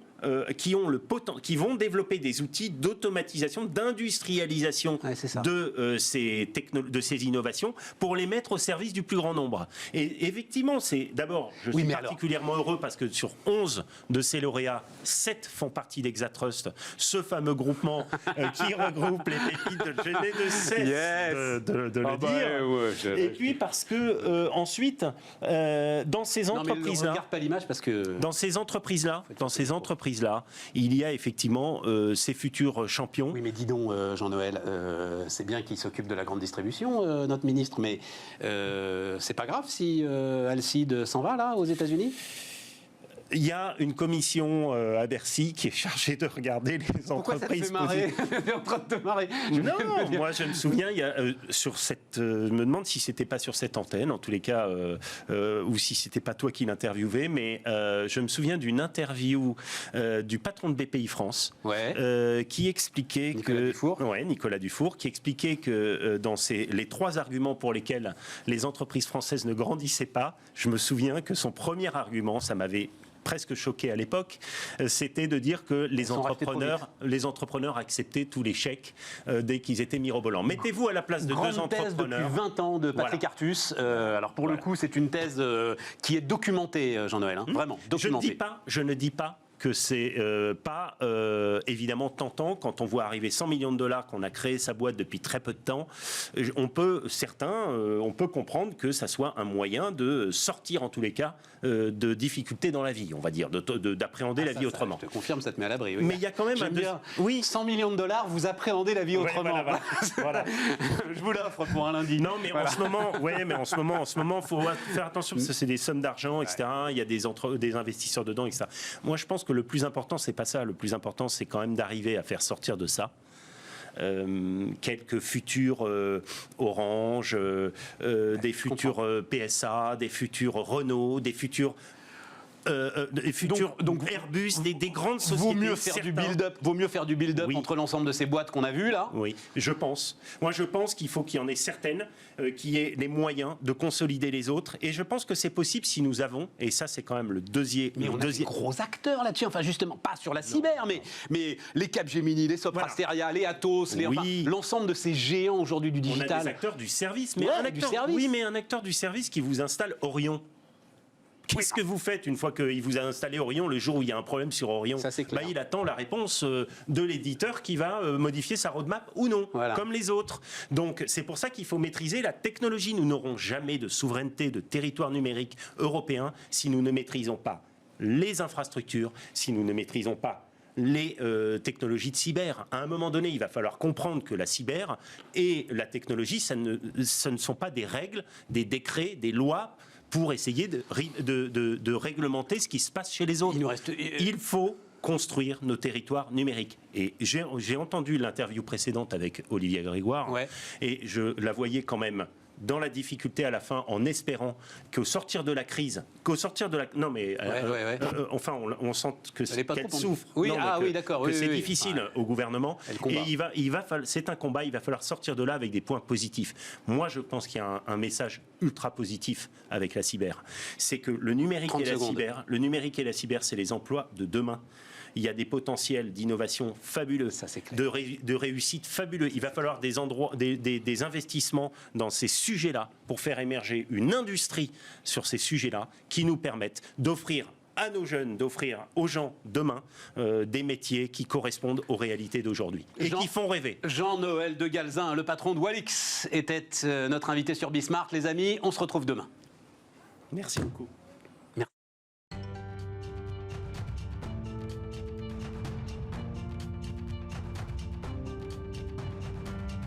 développer des outils d'automatisation, d'industrialisation de ces innovations pour les mettre au service du plus grand nombre. Et effectivement, je suis particulièrement heureux parce que sur 11 de ces lauréats, 7 font partie d'Exatrust, ce fameux groupement qui regroupe les pépites de Géné de cesse de le dire. Et puis parce que ensuite, dans ces entreprises-là, regarde pas l'image parce que dans ces entreprises-là, entreprises-là, il y a effectivement ces futurs champions. Oui, mais dis donc, Jean-Noël, c'est bien qu'il s'occupe de la grande distribution, notre ministre, mais c'est pas grave si Alcide s'en va, là, aux États-Unis ? Il y a une commission à Bercy qui est chargée de regarder les Pourquoi entreprises. Pourquoi ça te fait marrer ? T'es en train de te marrer. Non, moi je me souviens, il y a, sur cette, je me demande si c'était pas sur cette antenne, en tous les cas, ou si c'était pas toi qui l'interviewais, mais je me souviens d'une interview du patron de BPI France, qui expliquait Nicolas Dufour, qui expliquait que dans les 3 arguments pour lesquels les entreprises françaises ne grandissaient pas, je me souviens que son premier argument, ça m'avait presque choqué à l'époque, c'était de dire que les entrepreneurs acceptaient tous les chèques dès qu'ils étaient mirobolants. Mettez-vous à la place de deux entrepreneurs. Thèse depuis 20 ans de Patrick Artus. Alors pour le coup, c'est une thèse qui est documentée, Jean-Noël, vraiment documentée. Je ne dis pas que c'est pas évidemment tentant quand on voit arriver 100 millions de dollars, qu'on a créé sa boîte depuis très peu de temps. On peut comprendre que ça soit un moyen de sortir en tous les cas de difficultés dans la vie, on va dire, d'appréhender la vie autrement. Je te confirme, ça te met à l'abri. Oui. Mais il y a quand même oui, 100 millions de dollars, vous appréhendez la vie autrement. Voilà. Je vous l'offre pour un lundi. Non, mais en ce moment, faut faire attention parce que c'est des sommes d'argent, etc. Il y a des investisseurs dedans, etc. Moi, je pense que le plus important, c'est pas ça. Le plus important, c'est quand même d'arriver à faire sortir de ça quelques futurs Orange, des futurs PSA, des futurs Renault, des futurs donc Airbus, des grandes sociétés. Vaut mieux faire du build-up entre l'ensemble de ces boîtes qu'on a vues là. Oui, je pense. Moi, je pense qu'il faut qu'il y en ait certaines qui aient les moyens de consolider les autres. Et je pense que c'est possible si nous avons, et ça c'est quand même le deuxième. Mais on a des gros acteurs là-dessus. Enfin, justement, pas sur la cyber, mais les Capgemini, les Sopra Steria, les Atos, l'ensemble de ces géants aujourd'hui du digital. On a des acteurs du service, mais un acteur du service qui vous installe Orion. Qu'est-ce que vous faites une fois qu'il vous a installé Orion, le jour où il y a un problème sur Orion? Il attend la réponse de l'éditeur qui va modifier sa roadmap ou non, comme les autres. Donc c'est pour ça qu'il faut maîtriser la technologie. Nous n'aurons jamais de souveraineté de territoire numérique européen si nous ne maîtrisons pas les infrastructures, si nous ne maîtrisons pas les technologies de cyber. À un moment donné, il va falloir comprendre que la cyber et la technologie, ce ne sont pas des règles, des décrets, des lois pour essayer de réglementer ce qui se passe chez les autres. Il faut construire nos territoires numériques. Et j'ai entendu l'interview précédente avec Olivier Grégoire, et je la voyais quand même dans la difficulté à la fin, en espérant qu'au sortir de la crise, non mais enfin on sent qu'elle souffre, d'accord, c'est difficile au gouvernement, et c'est un combat, il va falloir sortir de là avec des points positifs. Moi je pense qu'il y a un message ultra positif avec la cyber, c'est que le numérique et la cyber, c'est les emplois de demain. Il y a des potentiels d'innovation fabuleux, de réussite fabuleux. Il va falloir des investissements dans ces sujets-là pour faire émerger une industrie sur ces sujets-là qui nous permettent d'offrir à nos jeunes, d'offrir aux gens demain des métiers qui correspondent aux réalités d'aujourd'hui et qui font rêver. Jean-Noël de Galzin, le patron de Walix, était notre invité sur Bismart. Les amis, on se retrouve demain. Merci beaucoup.